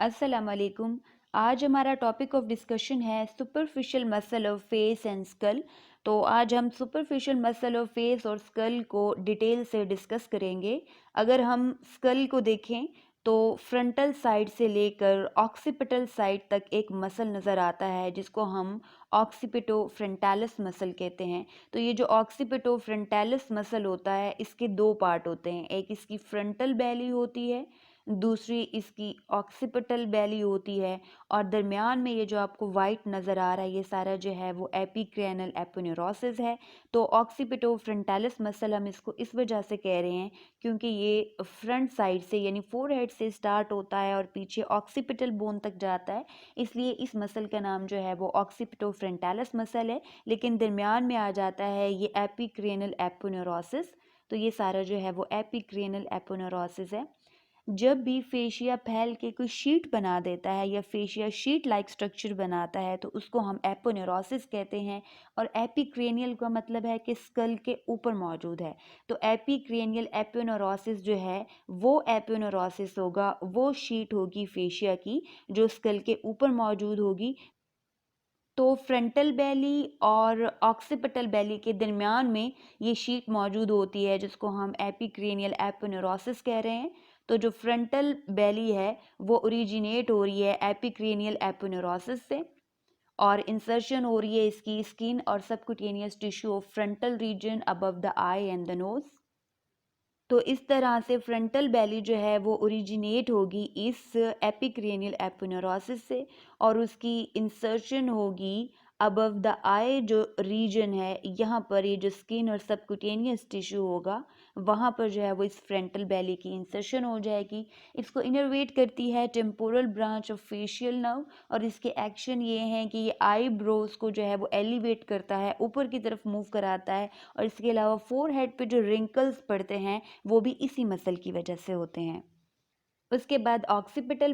अस्सलाम वालेकुम। आज हमारा टॉपिक ऑफ डिस्कशन है superficial muscle of face and skull. तो आज हम सुपरफिशियल मसल ऑफ फेस और स्कल को डिटेल से डिस्कस करेंगे। अगर हम स्कल को देखें तो फ्रंटल साइड से लेकर ऑक्सीपिटल साइड तक एक मसल नज़र आता है जिसको हम ऑक्सीपिटो फ्रंटालिस मसल कहते हैं। तो ये जो ऑक्सीपिटो फ्रंटालिस मसल होता है इसके दो पार्ट होते हैं, एक इसकी फ्रंटल बैली होती है, दूसरी इसकी ऑक्सीपिटल बैली होती है और दरमियान में ये जो आपको वाइट नज़र आ रहा है ये सारा जो है वो एपिक्रैनल एपोन्यूरोसिस है। तो ऑक्सीपिटो फ्रंटालिस मसल हम इसको इस वजह से कह रहे हैं क्योंकि ये फ्रंट साइड से यानी फोरहेड से स्टार्ट होता है और पीछे ऑक्सीपिटल बोन तक जाता है, इसलिए इस मसल का नाम जो है वो ऑक्सीपिटो फ्रंटालिस मसल है। लेकिन दरमियान में आ जाता है ये एपिक्रैनल एपोन्यूरोसिस। तो ये सारा जो है वो एपिक्रैनल एपोन्यूरोसिस है। जब भी फेशिया फैल के कोई शीट बना देता है या फेशिया शीट लाइक स्ट्रक्चर बनाता है तो उसको हम एपोन्यूरोसिस कहते हैं। और एपिक्रेनियल का मतलब है कि स्कल के ऊपर मौजूद है। तो एपिक्रेनियल एपोन्यूरोसिस जो है वो एपोन्यूरोसिस होगा, वो शीट होगी फेशिया की जो स्कल के ऊपर मौजूद होगी। तो फ्रंटल बैली और ऑक्सीपिटल बैली के दरमियान में ये शीट मौजूद होती है जिसको हम एपिक्रेनियल एपोन्यूरोसिस कह रहे हैं। तो जो फ्रंटल बैली है वो ओरिजिनेट हो रही है एपिक्रेनियल एपोन्यूरोसिस से और इंसर्शन हो रही है इसकी स्किन और subcutaneous tissue of frontal region above the eye and the nose. तो इस तरह से फ्रंटल बैली जो है वो ओरिजिनेट होगी इस एपिक्रेनियल एपोन्यूरोसिस से और उसकी इंसर्शन होगी अबव द आई जो रीजन है, यहाँ पर ये जो स्किन और सबक्यूटेनियस टिश्यू होगा वहाँ पर जो है वो इस फ्रंटल बैली की इंसर्शन हो जाएगी। इसको इनर्वेट करती है temporal branch of facial nerve और इसके एक्शन ये हैं कि ये आई ब्रोज को जो है वो एलिवेट करता है, ऊपर की तरफ मूव कराता है। और इसके अलावा फोरहेड पे जो रिंकल्स पड़ते हैं वो भी इसी मसल की वजह से होते हैं। उसके बाद ऑक्सीपिटल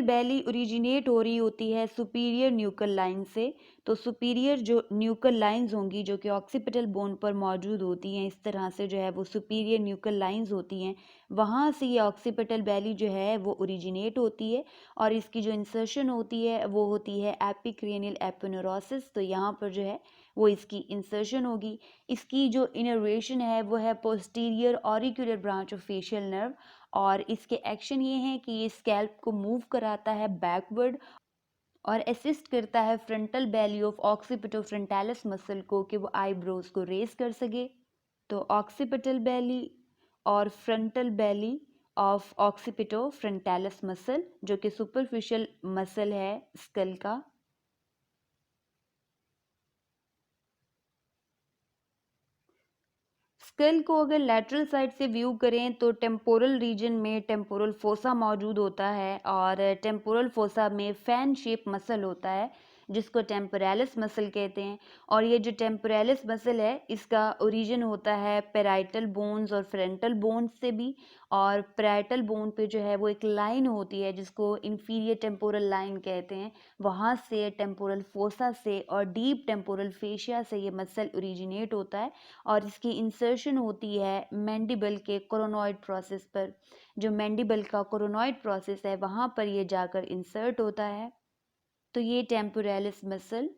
बैली ओरिजिनेट हो रही होती है सुपीरियर न्यूकल लाइन से। तो सुपीरियर जो न्यूकल लाइंस होंगी जो कि ऑक्सीपिटल बोन पर मौजूद होती हैं, इस तरह से जो है वो सुपीरियर न्यूकल लाइंस होती हैं, वहाँ से ये ऑक्सीपिटल बैली जो है वो ओरिजिनेट होती है और इसकी जो इंसर्शन होती है वो होती है एपिक्रेनियल एपोन्यूरोसिस। तो यहाँ पर जो है वो इसकी इंसर्शन होगी। इसकी जो इनर्वेशन है वो है posterior auricular branch of facial nerve और इसके एक्शन ये हैं कि ये स्कैल्प को मूव कराता है बैकवर्ड और असिस्ट करता है frontal belly of occipitofrontalis muscle को कि वो आईब्रोज को रेस कर सके। तो ऑक्सीपिटल बैली और frontal belly of occipitofrontalis muscle जो कि सुपरफिशियल मसल है स्कल का। स्कल को अगर लैटरल साइड से व्यू करें तो टेम्पोरल रीजन में टेम्पोरल फोसा मौजूद होता है और टेम्पोरल फोसा में फैन शेप मसल होता है जिसको टेम्पोरालिस मसल कहते हैं। और ये जो टेम्पोरालिस मसल है इसका ओरिजिन होता है पेराइटल बोन्स और फ्रंटल बोन्स से भी। और पेराइटल बोन पे जो है वो एक लाइन होती है जिसको इंफीरियर टेम्पोरल लाइन कहते हैं, वहाँ से टेम्पोरल फोसा से और डीप टेम्पोरल फेशिया से ये मसल ओरिजिनेट होता है और इसकी इंसर्शन होती है मैंडिबल के कोरोनॉइड प्रोसेस पर। जो मैंडिबल का कोरोनॉइड प्रोसेस है वहाँ पर ये जाकर इंसर्ट होता है। तो ये टेम्पोरालिस मसल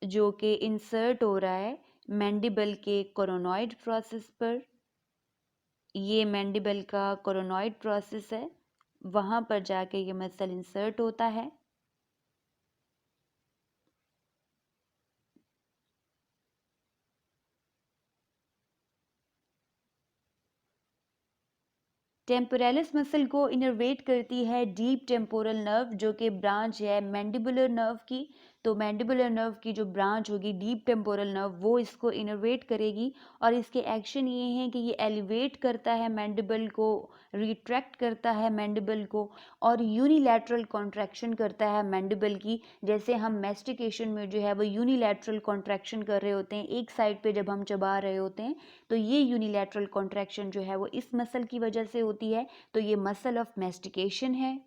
जो कि इंसर्ट हो रहा है मैंडिबल के कोरोनॉइड प्रोसेस पर, ये मैंडिबल का कोरोनॉइड प्रोसेस है, वहाँ पर जाके ये मसल इंसर्ट होता है। टेम्पोरालिस मसल को इनर्वेट करती है डीप टेम्पोरल नर्व जो कि ब्रांच है मैंडिबुलर नर्व की। तो मैंडिबुलर नर्व की जो ब्रांच होगी डीप टेम्पोरल नर्व वो इसको इनर्वेट करेगी और इसके एक्शन ये हैं कि ये एलिवेट करता है मैंडिबल को, रिट्रैक्ट करता है मैंडिबल को और यूनिलैटरल कॉन्ट्रैक्शन करता है मैंडिबल की। जैसे हम मैस्टिकेशन में जो है वो यूनिलैटरल कॉन्ट्रैक्शन कर रहे होते हैं एक साइड पे जब हम चबा रहे होते हैं, तो ये यूनिलैटरल कॉन्ट्रैक्शन जो है वो इस मसल की वजह से होती है। तो ये मसल ऑफ मैस्टिकेशन है।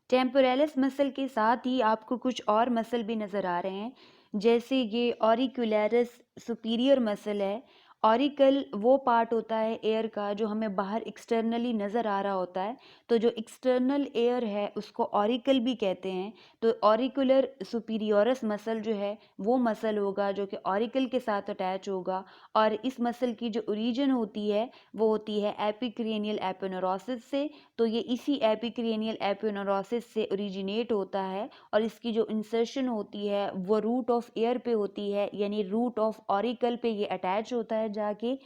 टेम्पोरालिस मसल के साथ ही आपको कुछ और मसल भी नज़र आ रहे हैं, जैसे ये ऑरिक्युलरिस सुपीरियर मसल है ऑरिकल वो पार्ट होता है एयर का जो हमें बाहर एक्सटर्नली नज़र आ रहा होता है, तो जो एक्सटर्नल एयर है उसको ऑरिकल भी कहते हैं। तो ऑरिकुलर सुपीरियोरस मसल जो है वो मसल होगा जो कि ऑरिकल के साथ अटैच होगा, और इस मसल की जो ओरिजिन होती है वो होती है एपिक्रेनियल एपोनेुरोसिस से। तो ये इसी एपिक्रेनियल एपोनेुरोसिस से ओरिजिनेट होता है, और इसकी जो इंसर्शन होती है वो रूट ऑफ एयर पे होती है, यानी रूट ऑफ ऑरिकल पे ये अटैच होता है जाके,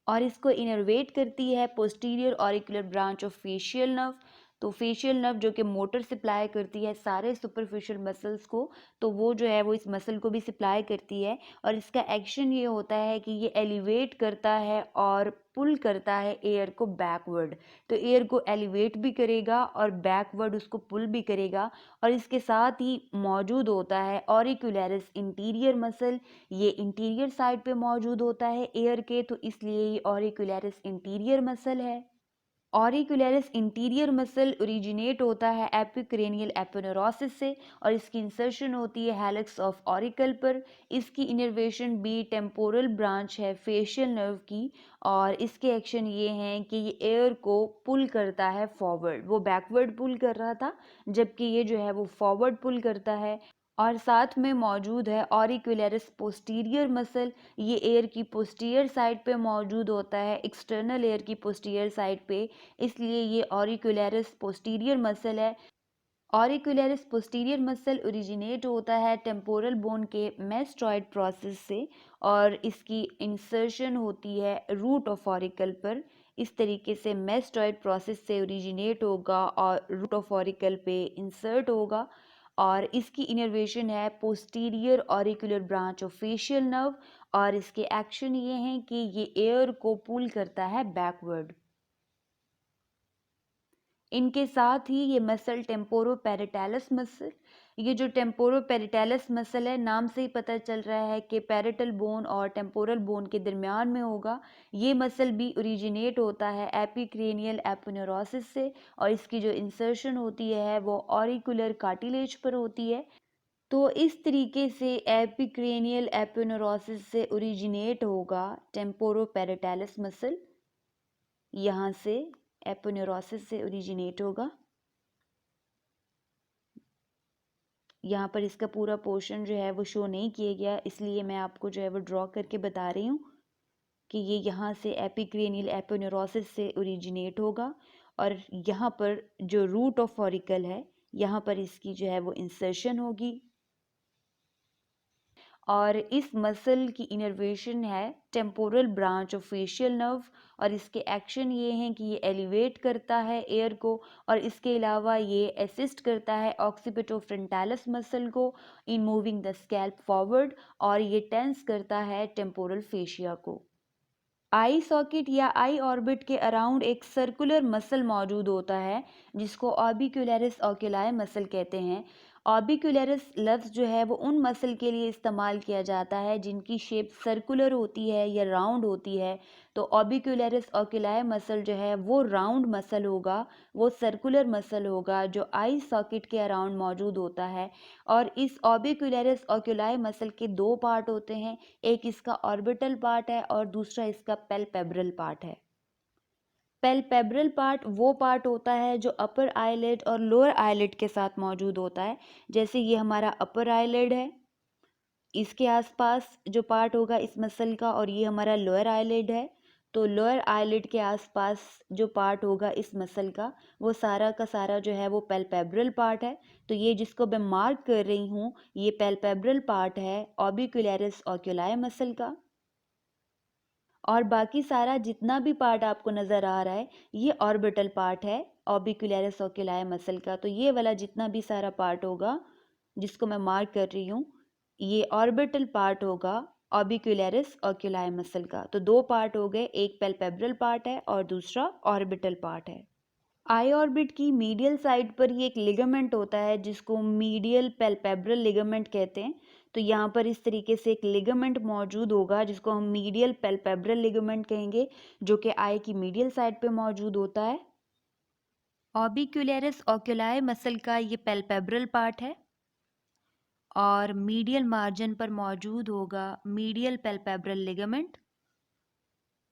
और इसको इनर्वेट करती है posterior auricular branch of facial nerve. तो फेशियल नर्व जो कि मोटर सप्लाई करती है सारे सुपरफिशियल मसल्स को, तो वो जो है वो इस मसल को भी सप्लाई करती है, और इसका एक्शन ये होता है कि ये एलिवेट करता है और पुल करता है एयर को बैकवर्ड। तो एयर को एलिवेट भी करेगा और बैकवर्ड उसको पुल भी करेगा, और इसके साथ ही मौजूद होता है ऑरिकुलरिस इंटीरियर मसल। ये इंटीरियर साइड पे मौजूद होता है एयर के, तो इसलिए ये ऑरिकुलरिस इंटीरियर मसल है। ऑरिकुलरिस इंटीरियर मसल ओरिजिनेट होता है एपिक्रेनियल एपोनेुरोसिस से, और इसकी इंसर्शन होती है हेलिक्स ऑफ ऑरिकल पर। इसकी इनर्वेशन भी टेम्पोरल ब्रांच है फेशियल नर्व की, और इसके एक्शन ये हैं कि ये एयर को पुल करता है फॉरवर्ड। वो बैकवर्ड पुल कर रहा था, जबकि ये जो है वो फॉरवर्ड पुल करता है। और साथ में मौजूद है ऑरिकुलरिस पोस्टीरियर मसल। ये एयर की पोस्टीरियर साइड पे मौजूद होता है, एक्सटर्नल एयर की पोस्टीरियर साइड पे, इसलिए ये ऑरिकुलरिस पोस्टीरियर मसल है। ऑरिकुलरिस पोस्टीरियर मसल ओरिजिनेट होता है टेम्पोरल बोन के मेस्टॉइड प्रोसेस से, और इसकी इंसर्शन होती है रूट ऑफ ऑरिकल पर। इस तरीके से मेस्टॉइड प्रोसेस से ओरिजिनेट होगा और रूट ऑफ ऑरिकल पे इंसर्ट होगा, और इसकी इनर्वेशन है posterior auricular branch of facial nerve, और इसके एक्शन ये हैं कि ये एयर को पुल करता है बैकवर्ड। इनके साथ ही ये मसल टेम्पोरोपेरिटैलिस मसल, ये जो टेम्पोरोपेरिटैलिस मसल है नाम से ही पता चल रहा है कि पैरेटल बोन और टेम्पोरल बोन के दरमियान में होगा। ये मसल भी ओरिजिनेट होता है एपिक्रेनियल एपोनेुरोसिस से, और इसकी जो इंसर्शन होती है वो ऑरिकुलर कार्टिलेज पर होती है। तो इस तरीके से एपिक्रेनियल एपोनेुरोसिस से ओरिजिनेट होगा टेम्पोरोपेरिटैलिस मसल, यहाँ से एपोनेुरोसिस से ओरिजिनेट होगा। यहाँ पर इसका पूरा पोर्शन जो है वो शो नहीं किया गया, इसलिए मैं आपको जो है वो ड्रॉ करके बता रही हूँ कि ये यहाँ से एपिक्रेनियल एपोनेुरोसिस से ओरिजिनेट होगा, और यहाँ पर जो रूट ऑफ ऑरिकल है यहाँ पर इसकी जो है वो इंसर्शन होगी, और इस मसल की इनर्वेशन है temporal branch of facial nerve, और इसके एक्शन ये हैं कि ये एलिवेट करता है एयर को, और इसके अलावा ये असिस्ट करता है ऑक्सीपिटो फ्रंटालिस मसल को in moving the scalp forward, और ये टेंस करता है टेम्पोरल फेशिया को। आई सॉकेट या आई ऑर्बिट के अराउंड एक सर्कुलर मसल मौजूद होता है जिसको ऑर्बिक्युलरिस ओक्यूलाई मसल कहते हैं। ऑर्बिक्युलरिस लफ्ज़ जो है वो उन मसल के लिए इस्तेमाल किया जाता है जिनकी शेप सर्कुलर होती है या राउंड होती है। तो ऑर्बिक्युलरिस ओक्यूलाई मसल जो है वो राउंड मसल होगा, वो सर्कुलर मसल होगा जो आई सॉकेट के अराउंड मौजूद होता है। और इस ऑर्बिक्युलरिस ओक्यूलाई मसल के दो पार्ट होते हैं, एक इसका ऑर्बिटल पार्ट है और दूसरा इसका पैल्पेब्रल पार्ट है। पैल्पेब्रल पार्ट वो पार्ट होता है जो अपर आईलिड और लोअर आईलिड के साथ मौजूद होता है। जैसे ये हमारा अपर आईलिड है, इसके आसपास जो पार्ट होगा इस मसल का, और ये हमारा लोअर आईलिड है, तो लोअर आईलिड के आसपास जो पार्ट होगा इस मसल का वो सारा का सारा जो है वो पैल्पेब्रल पार्ट है। तो ये जिसको मैं मार्क कर रही हूँ ये पैल्पेब्रल पार्ट है ऑर्बिक्युलरिस ओक्यूलाई मसल का, और बाकी सारा जितना भी पार्ट आपको नज़र आ रहा है ये ऑर्बिटल पार्ट है ऑर्बिक्युलरिस ओक्यूलाई मसल का। तो ये वाला जितना भी सारा पार्ट होगा जिसको मैं मार्क कर रही हूँ ये ऑर्बिटल पार्ट होगा ऑर्बिक्युलरिस ओक्यूलाई मसल का। तो दो पार्ट हो गए, एक पैल्पेब्रल पार्ट है और दूसरा ऑर्बिटल पार्ट है। आई ऑर्बिट की मीडियल साइड पर ही एक लिगामेंट होता है जिसको मीडियल पैल्पेब्रल लिगामेंट कहते हैं। तो यहाँ पर इस तरीके से एक लिगामेंट मौजूद होगा जिसको हम मीडियल पैल्पेब्रल लिगामेंट कहेंगे, जो कि आई की मीडियल साइड पे मौजूद होता है। ऑर्बिक्युलरिस ओक्यूलाई मसल का ये पैल्पेब्रल पार्ट है, और मीडियल मार्जिन पर मौजूद होगा मीडियल पैल्पेब्रल लिगामेंट।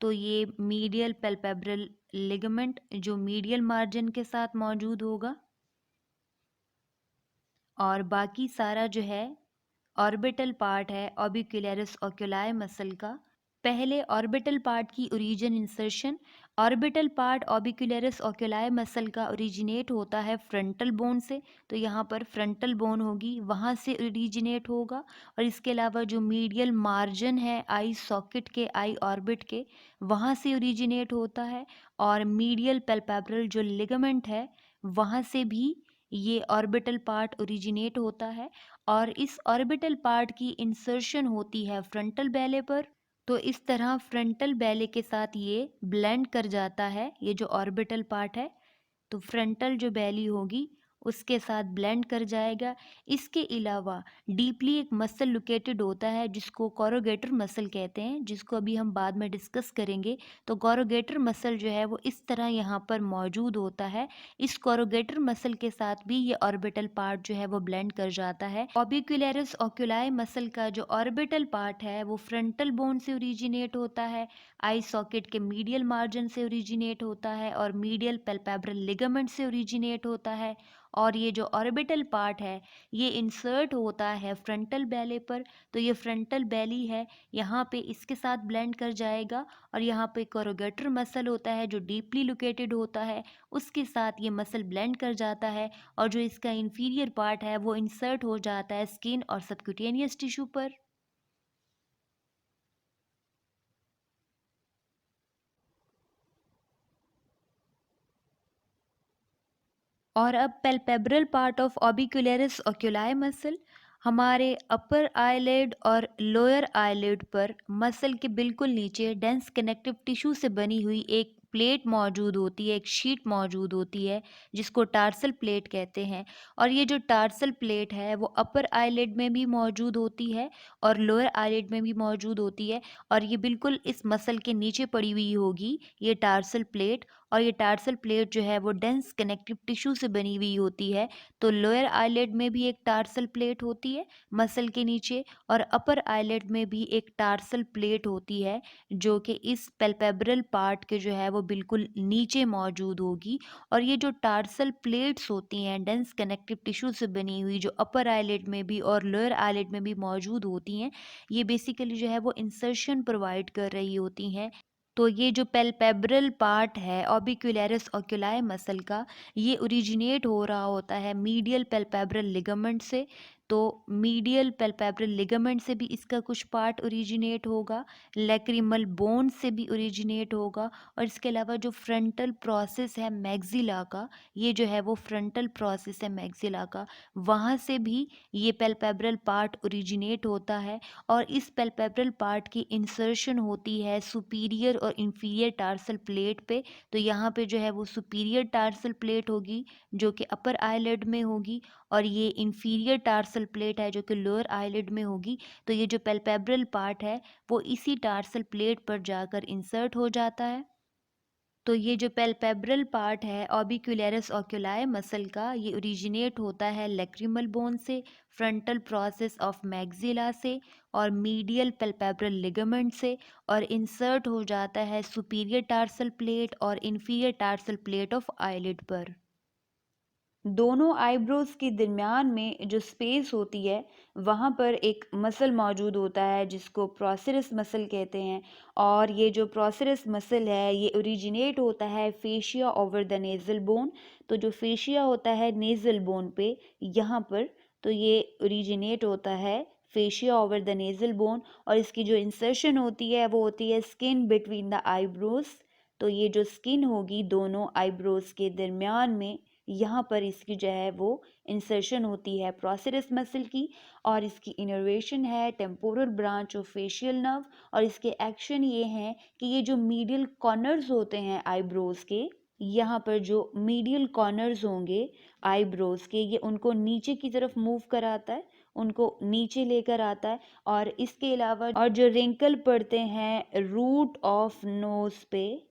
तो ये मीडियल पैल्पेब्रल लिगामेंट जो मीडियल मार्जिन के साथ मौजूद होगा, और बाकी सारा जो है ऑर्बिटल पार्ट है ऑर्बिक्युलरिस ओक्यूलाई मसल का। पहले ऑर्बिटल पार्ट की origin insertion. Orbital part orbicularis oculi muscle का ओरिजिनेट होता है फ्रंटल बोन से, तो यहाँ पर फ्रंटल बोन होगी, वहाँ से ओरिजिनेट होगा। और इसके अलावा जो मीडियल मार्जिन है आई सॉकेट के, आई ऑर्बिट के, वहाँ से ओरिजिनेट होता है। और मीडियल पैल्पेब्रल जो लिगामेंट है वहाँ से भी ये ऑर्बिटल पार्ट ओरिजिनेट होता है। और इस ऑर्बिटल पार्ट की इंसर्शन होती है फ्रंटल बैले पर। तो इस तरह फ्रंटल बैले के साथ ये ब्लेंड कर जाता है, ये जो ऑर्बिटल पार्ट है तो फ्रंटल जो बैली होगी उसके साथ ब्लेंड कर जाएगा। इसके अलावा डीपली एक मसल लोकेटेड होता है जिसको कोरोगेटर मसल कहते हैं, जिसको अभी हम बाद में डिस्कस करेंगे। तो कोरोगेटर मसल जो है वो इस तरह यहाँ पर मौजूद होता है। इस कोरोगेटर मसल के साथ भी ये ऑर्बिटल पार्ट जो है वो ब्लेंड कर जाता है। ऑर्बिक्युलरिस ओक्यूलाई मसल का जो ऑर्बिटल पार्ट है वो फ्रंटल बोन से ओरिजिनेट होता है, आई सॉकेट के मीडियल मार्जिन से ओरिजिनेट होता है और मीडियल पैल्पेब्रल लिगामेंट से ओरिजिनेट होता है। और ये जो ऑर्बिटल पार्ट है ये इंसर्ट होता है फ्रंटल बैले पर। तो ये फ्रंटल बैली है, यहाँ पे इसके साथ ब्लेंड कर जाएगा। और यहाँ पे कोरोगेटर मसल होता है जो डीपली लोकेटेड होता है, उसके साथ ये मसल ब्लेंड कर जाता है। और जो इसका इंफीरियर पार्ट है वो इंसर्ट हो जाता है स्किन और सबक्यूटेनियस टिश्यू पर। और अब palpebral part of ऑर्बिक्युलरिस oculi muscle हमारे अपर आईलिड और लोअर आईलिड पर मसल के बिल्कुल नीचे डेंस कनेक्टिव टिश्यू से बनी हुई एक प्लेट मौजूद होती है, एक शीट मौजूद होती है जिसको टार्सल प्लेट कहते हैं। और ये जो टार्सल प्लेट है वो अपर आईलिड में भी मौजूद होती है और लोअर आईलिड में भी मौजूद होती है। और ये बिल्कुल इस मसल के नीचे पड़ी हुई होगी ये टार्सल प्लेट। और ये टार्सल प्लेट जो है वो डेंस कनेक्टिव टिश्यू से बनी हुई होती है। तो लोअर आईलिड में भी एक टार्सल प्लेट होती है मसल के नीचे, और अपर आईलिड में भी एक टार्सल प्लेट होती है जो कि इस पैल्पेब्रल पार्ट के जो है वो बिल्कुल नीचे मौजूद होगी। और ये जो टार्सल प्लेट्स होती हैं डेंस कनेक्टिव टिश्यू से बनी हुई, जो अपर आईलिड में भी और लोअर आईलिड में भी मौजूद होती हैं, ये बेसिकली जो है वो इंसर्शन प्रोवाइड कर रही होती हैं। तो ये जो पैल्पेब्रल पार्ट है ऑर्बिक्युलरिस ओक्यूलाई मसल का, ये ओरिजिनेट हो रहा होता है मीडियल पैल्पेब्रल लिगामेंट से। तो मीडियल पैल्पेब्रल लिगामेंट से भी इसका कुछ पार्ट ओरिजिनेट होगा, लैक्रिमल बोन से भी ओरिजिनेट होगा। और इसके अलावा जो फ्रंटल प्रोसेस है मैक्सिला का, ये जो है वो फ्रंटल प्रोसेस है मैक्सिला का, वहाँ से भी ये पैल्पेब्रल पार्ट ओरिजिनेट होता है। और इस पैल्पेब्रल पार्ट की इंसर्शन होती है सुपीरियर और इंफीरियर टार्सल प्लेट पे। तो यहाँ पे जो है वो सुपीरियर टार्सल प्लेट होगी जो कि अपर आईलिड में होगी, और ये इंफीरियर टार्सल प्लेट है जो कि लोअर आईलिड में होगी। तो ये जो पैल्पेब्रल पार्ट है वो इसी टार्सल प्लेट पर जाकर इंसर्ट हो जाता है। तो ये जो पैल्पेब्रल पार्ट है ऑर्बिक्युलरिस ओक्यूलाई मसल का, ये ओरिजिनेट होता है लैक्रिमल बोन से, फ्रंटल प्रोसेस ऑफ मैक्सिला से और मीडियल पैल्पेब्रल लिगामेंट से, और इंसर्ट हो जाता है सुपीरियर टार्सल प्लेट और inferior tarsal plate of eyelid पर। दोनों आईब्रोज के दरमियान में जो स्पेस होती है वहाँ पर एक मसल मौजूद होता है जिसको प्रोसेरस मसल कहते हैं। और ये जो प्रोसेरस मसल है ये ओरिजिनेट होता है fascia over the nasal bone. तो जो फेशिया होता है नेज़ल बोन पे यहाँ पर, तो ये ओरिजिनेट होता है fascia over the nasal bone. और इसकी जो इंसर्शन होती है वो होती है स्किन बिटवीन द आईब्रोज। तो ये जो स्किन होगी दोनों आईब्रोज के दरमियान में, यहाँ पर इसकी जो है वो इंसर्शन होती है प्रोसेरस मसल की। और इसकी इनर्वेशन है temporal branch of facial nerve. और इसके एक्शन ये हैं कि ये जो मीडियल कॉर्नर्स होते हैं आईब्रोज के, यहाँ पर जो मीडियल कॉर्नर्स होंगे आईब्रोज के, ये उनको नीचे की तरफ मूव कराता है, उनको नीचे लेकर आता है। और इसके अलावा और जो रिंकल पड़ते हैं रूट ऑफ नोज पे,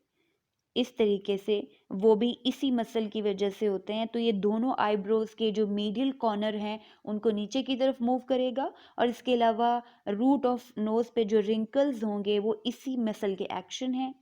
इस तरीके से, वो भी इसी मसल की वजह से होते हैं। तो ये दोनों आईब्रोज के जो मीडियल कॉर्नर हैं उनको नीचे की तरफ मूव करेगा, और इसके अलावा रूट ऑफ नोज पे जो रिंकल्स होंगे वो इसी मसल के एक्शन हैं।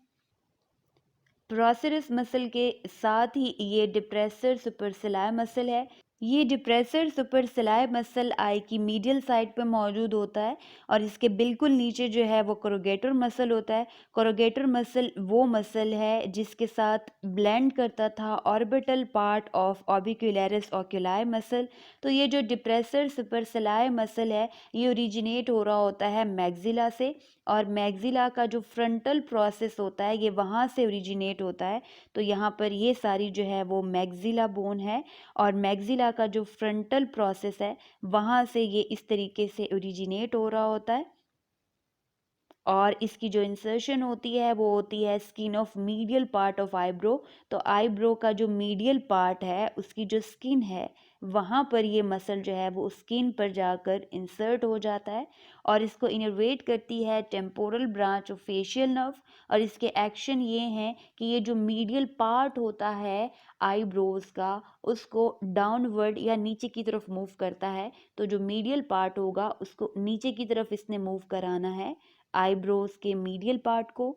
प्रोसेरस मसल के साथ ही ये डिप्रेसर सुपरसिलाई मसल है। ये डिप्रेसर सुपरसिलाई मसल आई की मीडियल साइड पे मौजूद होता है, और इसके बिल्कुल नीचे जो है वो कोरोगेटर मसल होता है। कोरोगेटर मसल वो मसल है जिसके साथ ब्लेंड करता था orbital part of ऑर्बिक्युलरिस oculi muscle. तो ये जो डिप्रेसर सुपरसिलाई मसल है ये ओरिजिनेट हो रहा होता है मैग्जिला से, और मैग्जिला का जो फ्रंटल प्रोसेस होता है ये वहाँ से ओरिजिनेट होता है। तो यहाँ पर ये सारी जो है वो मैग्जिला बोन है, और मैग्जिला का जो फ्रंटल प्रोसेस है वहाँ से ये इस तरीके से ओरिजिनेट हो रहा होता है। और इसकी जो इंसर्शन होती है वो होती है skin of medial part of eyebrow. तो आईब्रो का जो मीडियल पार्ट है उसकी जो स्किन है वहाँ पर ये मसल जो है वो स्किन पर जाकर इंसर्ट हो जाता है, और इसको इनर्वेट करती है temporal branch of facial nerve. और इसके एक्शन ये हैं कि ये जो मीडियल पार्ट होता है आईब्रोज का उसको डाउनवर्ड या नीचे की तरफ मूव करता है। तो जो मीडियल पार्ट होगा उसको नीचे की तरफ इसने मूव कराना है, आईब्रोज के मीडियल पार्ट को।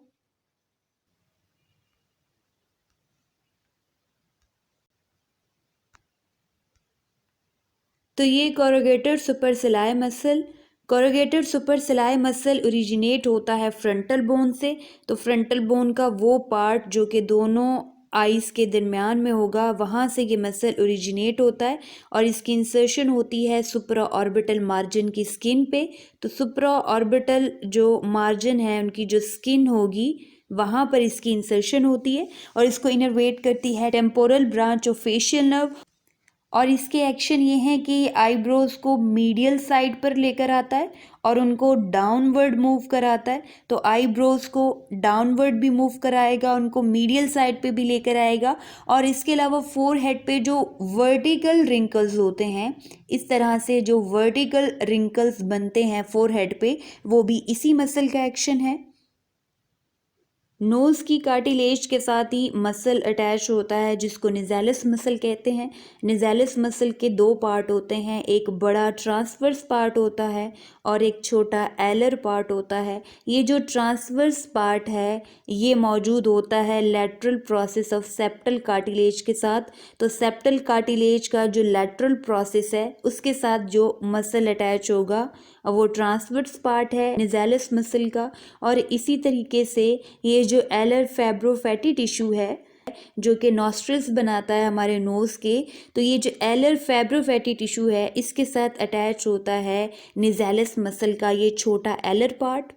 तो ये कोरोगेटर सुपरसिलाई मसल, कोरोगेटर सुपरसिलाई मसल ओरिजिनेट होता है फ्रंटल बोन से। तो फ्रंटल बोन का वो पार्ट जो कि दोनों आइस के दरमियान में होगा वहाँ से ये मसल ओरिजिनेट होता है, और इसकी इंसर्शन होती है सुप्रा ऑर्बिटल मार्जिन की स्किन पे। तो सुप्रा ऑर्बिटल जो मार्जिन है उनकी जो स्किन होगी वहाँ पर इसकी इंसर्शन होती है, और इसको इनर्वेट करती है temporal branch of facial nerve. और इसके एक्शन ये हैं कि आईब्रोज को मीडियल साइड पर लेकर आता है और उनको डाउनवर्ड मूव कराता है। तो आईब्रोज को डाउनवर्ड भी मूव कराएगा, उनको मीडियल साइड पे भी लेकर आएगा। और इसके अलावा फोरहेड पे जो वर्टिकल रिंकल्स होते हैं, इस तरह से जो वर्टिकल रिंकल्स बनते हैं फोरहेड पे, वो भी इसी मसल का एक्शन है। नोज़ की कार्टिलेज के साथ ही मसल अटैच होता है जिसको निज़ैलस मसल कहते हैं। निज़ैलस मसल के दो पार्ट होते हैं, एक बड़ा ट्रांसवर्स पार्ट होता है और एक छोटा एलर पार्ट होता है। ये जो ट्रांसवर्स पार्ट है ये मौजूद होता है lateral process of septal cartilage के साथ। तो सेप्टल कार्टिलेज का जो लैटरल प्रोसेस है उसके साथ जो मसल अटैच होगा वो ट्रांसवर्स पार्ट है निज़ैलस मसल का। और इसी तरीके से ये जो एलर फैब्रोफैटी टिश्यू है जो कि नॉस्ट्रिल्स बनाता है हमारे नोज़ के, तो ये जो एलर फैब्रोफैटी टिश्यू है इसके साथ अटैच होता है निज़ैलस मसल का ये छोटा एलर पार्ट।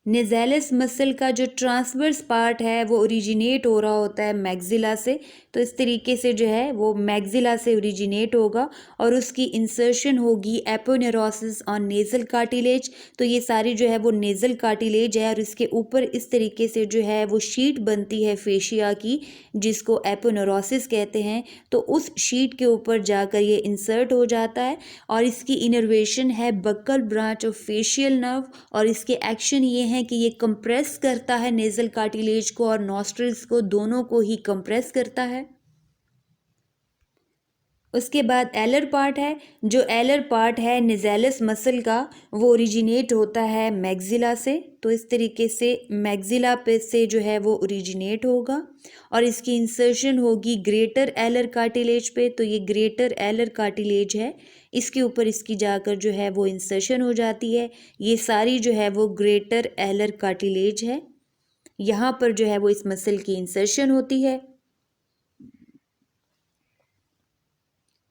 निज़ैलस मसल का जो ट्रांसवर्स पार्ट है वो ओरिजिनेट हो रहा होता है मैग्जिला से। तो इस तरीके से जो है वो मैग्जिला से ओरिजिनेट होगा और उसकी इंसर्शन होगी एपोनेरोसिस ऑन नेज़ल कार्टिलेज। तो ये सारी जो है वो नेज़ल कार्टिलेज है और इसके ऊपर इस तरीके से जो है वो शीट बनती है फेशिया की जिसको एपोनेरोसिस कहते हैं। तो उस शीट के ऊपर जाकर ये इंसर्ट हो जाता है और इसकी इनर्वेशन है buccal branch of facial nerve. और इसके एक्शन ये हैं कि ये कंप्रेस करता है नेज़ल कार्टिलेज को और नॉस्ट्रिल्स को, दोनों को ही कंप्रेस करता है। उसके बाद एलर पार्ट है, जो एलर पार्ट है निज़ैलस मसल का वो ओरिजिनेट होता है मैग्जिला से। तो इस तरीके से मैग्जिला पे से जो है वो ओरिजिनेट होगा और इसकी इंसर्शन होगी ग्रेटर एलर कार्टिलेज पे। तो ये ग्रेटर एलर कार्टिलेज है, इसके ऊपर इसकी जाकर जो है वो इंसर्शन हो जाती है। ये सारी जो है वो ग्रेटर एलर कार्टिलेज है, यहाँ पर जो है वो इस मसल की इंसर्शन होती है।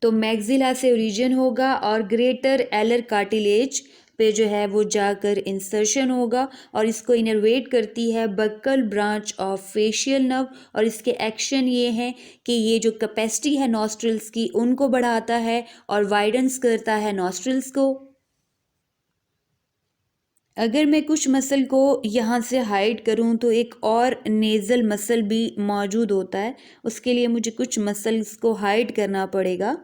तो मैग्जिला से ओरिजिन होगा और ग्रेटर एलर कार्टिलेज पे जो है वो जाकर इंसर्शन होगा और इसको इनर्वेट करती है buccal branch of facial nerve. और इसके एक्शन ये हैं कि ये जो कैपेसिटी है नॉस्ट्रिल्स की उनको बढ़ाता है और वाइडन्स करता है नॉस्ट्रिल्स को। अगर मैं कुछ मसल को यहाँ से हाइड करूँ तो एक और नेज़ल मसल भी मौजूद होता है, उसके लिए मुझे कुछ मसल्स को हाइड करना पड़ेगा।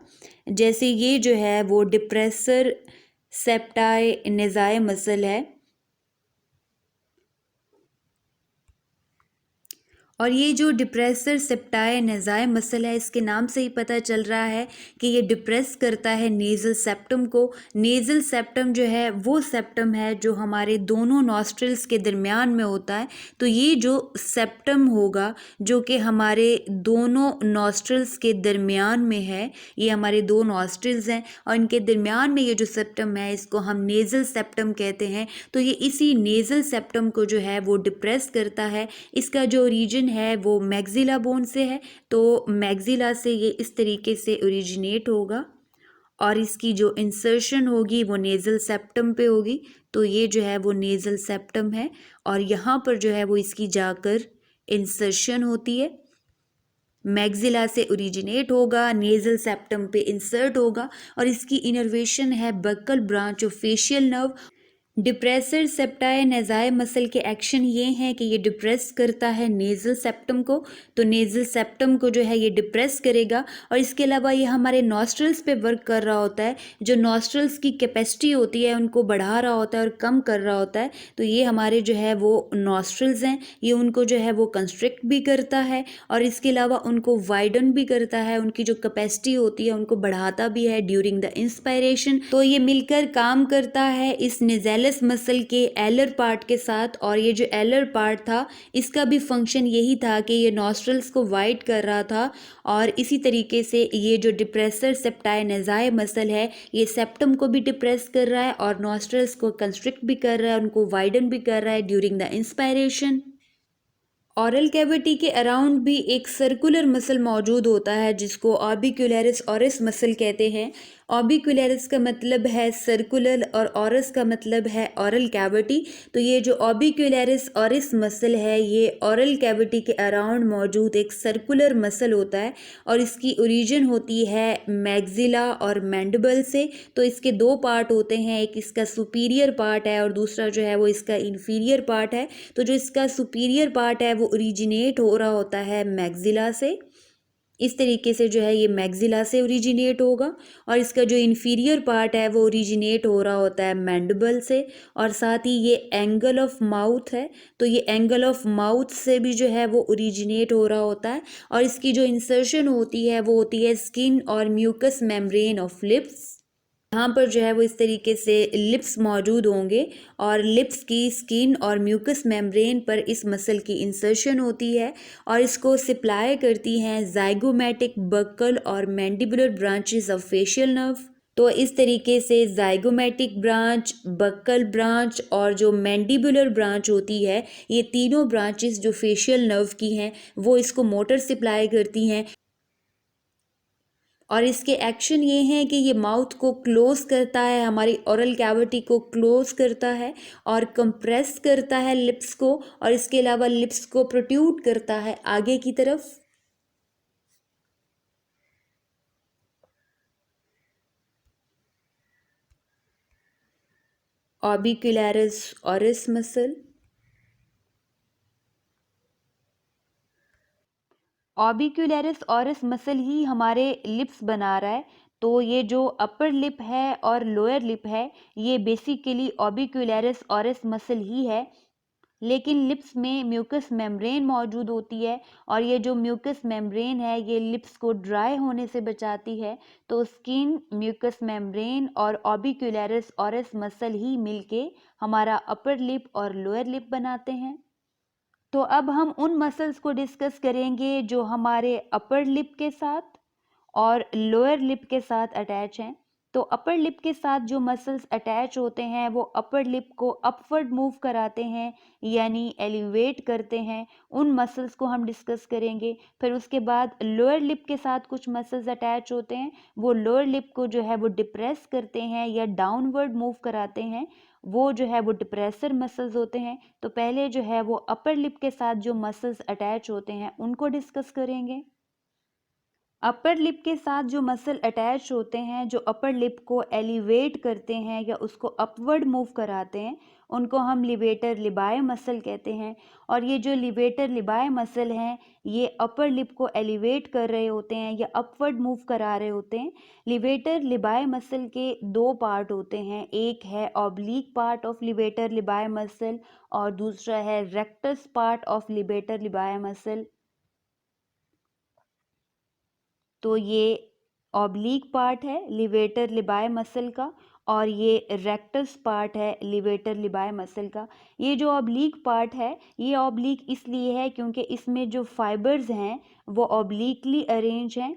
जैसे ये जो है वो डिप्रेसर सेप्टाई नेज़ाई मसल है, और ये जो डिप्रेसर सेप्टाई नेज़ाई मसल है, इसके नाम से ही पता चल रहा है कि ये डिप्रेस करता है नेज़ल सेप्टम को। नेज़ल सेप्टम जो है वो सेप्टम है जो हमारे दोनों नॉस्ट्रल्स के दरमियान में होता है। तो ये जो सेप्टम होगा जो कि हमारे दोनों नॉस्ट्रल्स के दरमियान में है, ये हमारे दो नॉस्ट्रल्स हैं और इनके दरमियान में ये जो सेप्टम है इसको हम नेज़ल सेप्टम कहते हैं। तो ये इसी नेज़ल सेप्टम को जो है वो डिप्रेस करता है। इसका जो ओरिजिन है वो मैक्सिला बोन से है, तो मैक्सिला से ये इस तरीके से ओरिजिनेट होगा और इसकी जो इंसर्शन होगी वो नेज़ल सेप्टम पे होगी। तो ये जो है वो नेज़ल सेप्टम है और यहाँ पर जो है वो इसकी जाकर इंसर्शन होती है। मैक्सिला से ओरिजिनेट होगा, नेज़ल सेप्टम पे इंसर्ट होगा और इसकी इनर्वेशन है buccal branch of facial nerve. Depressor septi nasi muscle के एक्शन ये हैं कि ये डिप्रेस करता है नेज़ल सेप्टम को, तो नेज़ल सेप्टम को जो है ये डिप्रेस करेगा और इसके अलावा ये हमारे नॉस्ट्रल्स पे वर्क कर रहा होता है। जो नॉस्ट्रल्स की कैपेसिटी होती है उनको बढ़ा रहा होता है और कम कर रहा होता है। तो ये हमारे जो है वो नॉस्ट्रल्स हैं, ये उनको जो है वो कंस्ट्रिक्ट भी करता है और इसके अलावा उनको वाइडन भी करता है, उनकी जो कैपेसिटी होती है उनको बढ़ाता भी है ड्यूरिंग द इंस्पायरेशन। तो ये मिलकर काम करता है इस नेज़ल मसल के एलर पार्ट के साथ और ये जो एलर पार्ट था इसका भी फंक्शन यही था कि ये नॉस्ट्रल्स को वाइड कर रहा था और इसी तरीके से ये जो डिप्रेसर सेप्टाई नेज़ाई मसल है ये सेप्टम को भी डिप्रेस कर रहा है और नॉस्ट्रल्स को कंस्ट्रिक्ट भी कर रहा है, उनको वाइडन भी कर रहा है during the inspiration. Oral cavity के अराउंड भी एक सर्कुलर मसल मौजूद होता है जिसको ऑर्बिक्युलरिस ऑरिस मसल कहते हैं। ऑर्बिक्युलरिस का मतलब है सर्कुलर और ऑरस का मतलब है ऑरल कैविटी। तो ये जो ऑर्बिक्युलरिस ऑरिस मसल है ये ऑरल कैविटी के अराउंड मौजूद एक सर्कुलर मसल होता है और इसकी ओरिजिन होती है मैक्सिला और मैंडिबल से। तो इसके दो पार्ट होते हैं, एक इसका सुपीरियर पार्ट है और दूसरा जो है वो इसका इन्फीरियर पार्ट है। तो जो इसका सुपीरियर पार्ट है वो ओरिजिनेट हो रहा होता है मैक्सिला से, इस तरीके से जो है ये मैक्सिला से ओरिजिनेट होगा और इसका जो इन्फीरियर पार्ट है वो ओरिजिनेट हो रहा होता है मैंडिबल से और साथ ही ये एंगल ऑफ माउथ है। तो ये एंगल ऑफ माउथ से भी जो है वो ओरिजिनेट हो रहा होता है और इसकी जो इंसर्शन होती है वो होती है स्किन और म्यूकस मेम्ब्रेन ऑफ लिप्स। यहाँ पर जो है वो इस तरीके से लिप्स मौजूद होंगे और लिप्स की स्किन और म्यूकस मेम्ब्रेन पर इस मसल की इंसर्शन होती है और इसको सप्लाई करती हैं जाइगोमैटिक बक्कल और mandibular branches of facial nerve. तो इस तरीके से जाइगोमैटिक ब्रांच, बक्कल ब्रांच और जो मैंडिबुलर ब्रांच होती है ये तीनों ब्रांचेस जो फेशियल नर्व की हैं वो इसको मोटर सप्लाई करती हैं और इसके एक्शन ये हैं कि ये माउथ को क्लोज करता है, हमारी ओरल कैविटी को क्लोज करता है और कंप्रेस करता है लिप्स को और इसके अलावा लिप्स को प्रोट्रूड करता है आगे की तरफ। ऑर्बिक्युलरिस ऑरिस मसल। ऑर्बिक्युलरिस ऑरिस मसल ही हमारे लिप्स बना रहा है। तो ये जो अपर लिप है और लोअर लिप है ये बेसिकली ऑर्बिक्युलरिस ऑरिस मसल ही है, लेकिन लिप्स में म्यूकस मेम्ब्रेन मौजूद होती है और ये जो म्यूकस मेम्ब्रेन है ये लिप्स को ड्राई होने से बचाती है। तो स्किन, म्यूकस मेम्ब्रेन और ऑर्बिक्युलरिस ऑरिस मसल ही मिलके हमारा अपर लिप और लोअर लिप बनाते हैं। तो अब हम उन मसल्स को डिस्कस करेंगे जो हमारे अपर लिप के साथ और लोअर लिप के साथ अटैच हैं। तो अपर लिप के साथ जो मसल्स अटैच होते हैं वो अपर लिप को अपवर्ड मूव कराते हैं यानी एलिवेट करते हैं, उन मसल्स को हम डिस्कस करेंगे। फिर उसके बाद लोअर लिप के साथ कुछ मसल्स अटैच होते हैं, वो लोअर लिप को जो है वो डिप्रेस करते हैं या डाउनवर्ड मूव कराते हैं, वो जो है वो डिप्रेसर मसल्स होते हैं। तो पहले जो है वो अपर लिप के साथ जो मसल्स अटैच होते हैं उनको डिस्कस करेंगे। अपर लिप के साथ जो मसल अटैच होते हैं जो अपर लिप को एलिवेट करते हैं या उसको अपवर्ड मूव कराते हैं उनको हम लिवेटर लिबाए मसल कहते हैं। और ये जो लिवेटर लिबाए मसल हैं ये अपर लिप को एलिवेट कर रहे होते हैं या अपवर्ड मूव करा रहे होते हैं। लिवेटर लिबाए मसल के दो पार्ट होते हैं, एक है oblique part of levator labii muscle और दूसरा है rectus part of levator labii muscle. तो ये ऑब्लिक पार्ट है लिवेटर लिबाए मसल का और ये रेक्टस पार्ट है लिवेटर लिबाए मसल का। ये जो ऑब्लिक पार्ट है ये ऑब्लिक इसलिए है क्योंकि इसमें जो फाइबर्स हैं वो ऑब्लिकली अरेंज हैं।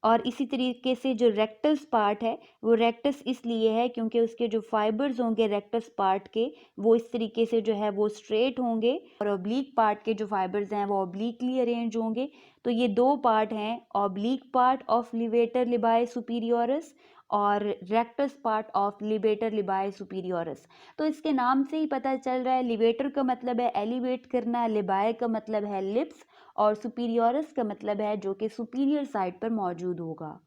और इसी तरीके से जो रेक्टस पार्ट है वो रेक्टस इसलिए है क्योंकि उसके जो फाइबर्स होंगे रेक्टस पार्ट के वो इस तरीके से जो है वो स्ट्रेट होंगे और ऑब्लिक पार्ट के जो फाइबर्स हैं वो ऑब्लिकली अरेंज होंगे। तो ये दो पार्ट हैं, ऑब्लिक पार्ट ऑफ लिवेटर लिबाए सुपीरियोरस और रेक्टस पार्ट ऑफ लिवेटर लिबाए सुपीरियोरस। तो इसके नाम से ही पता चल रहा है, लिवेटर का मतलब है एलिवेट करना, लिबाए का मतलब है लिप्स और सुपीरियोरस का मतलब है जो कि सुपीरियर साइड पर मौजूद होगा।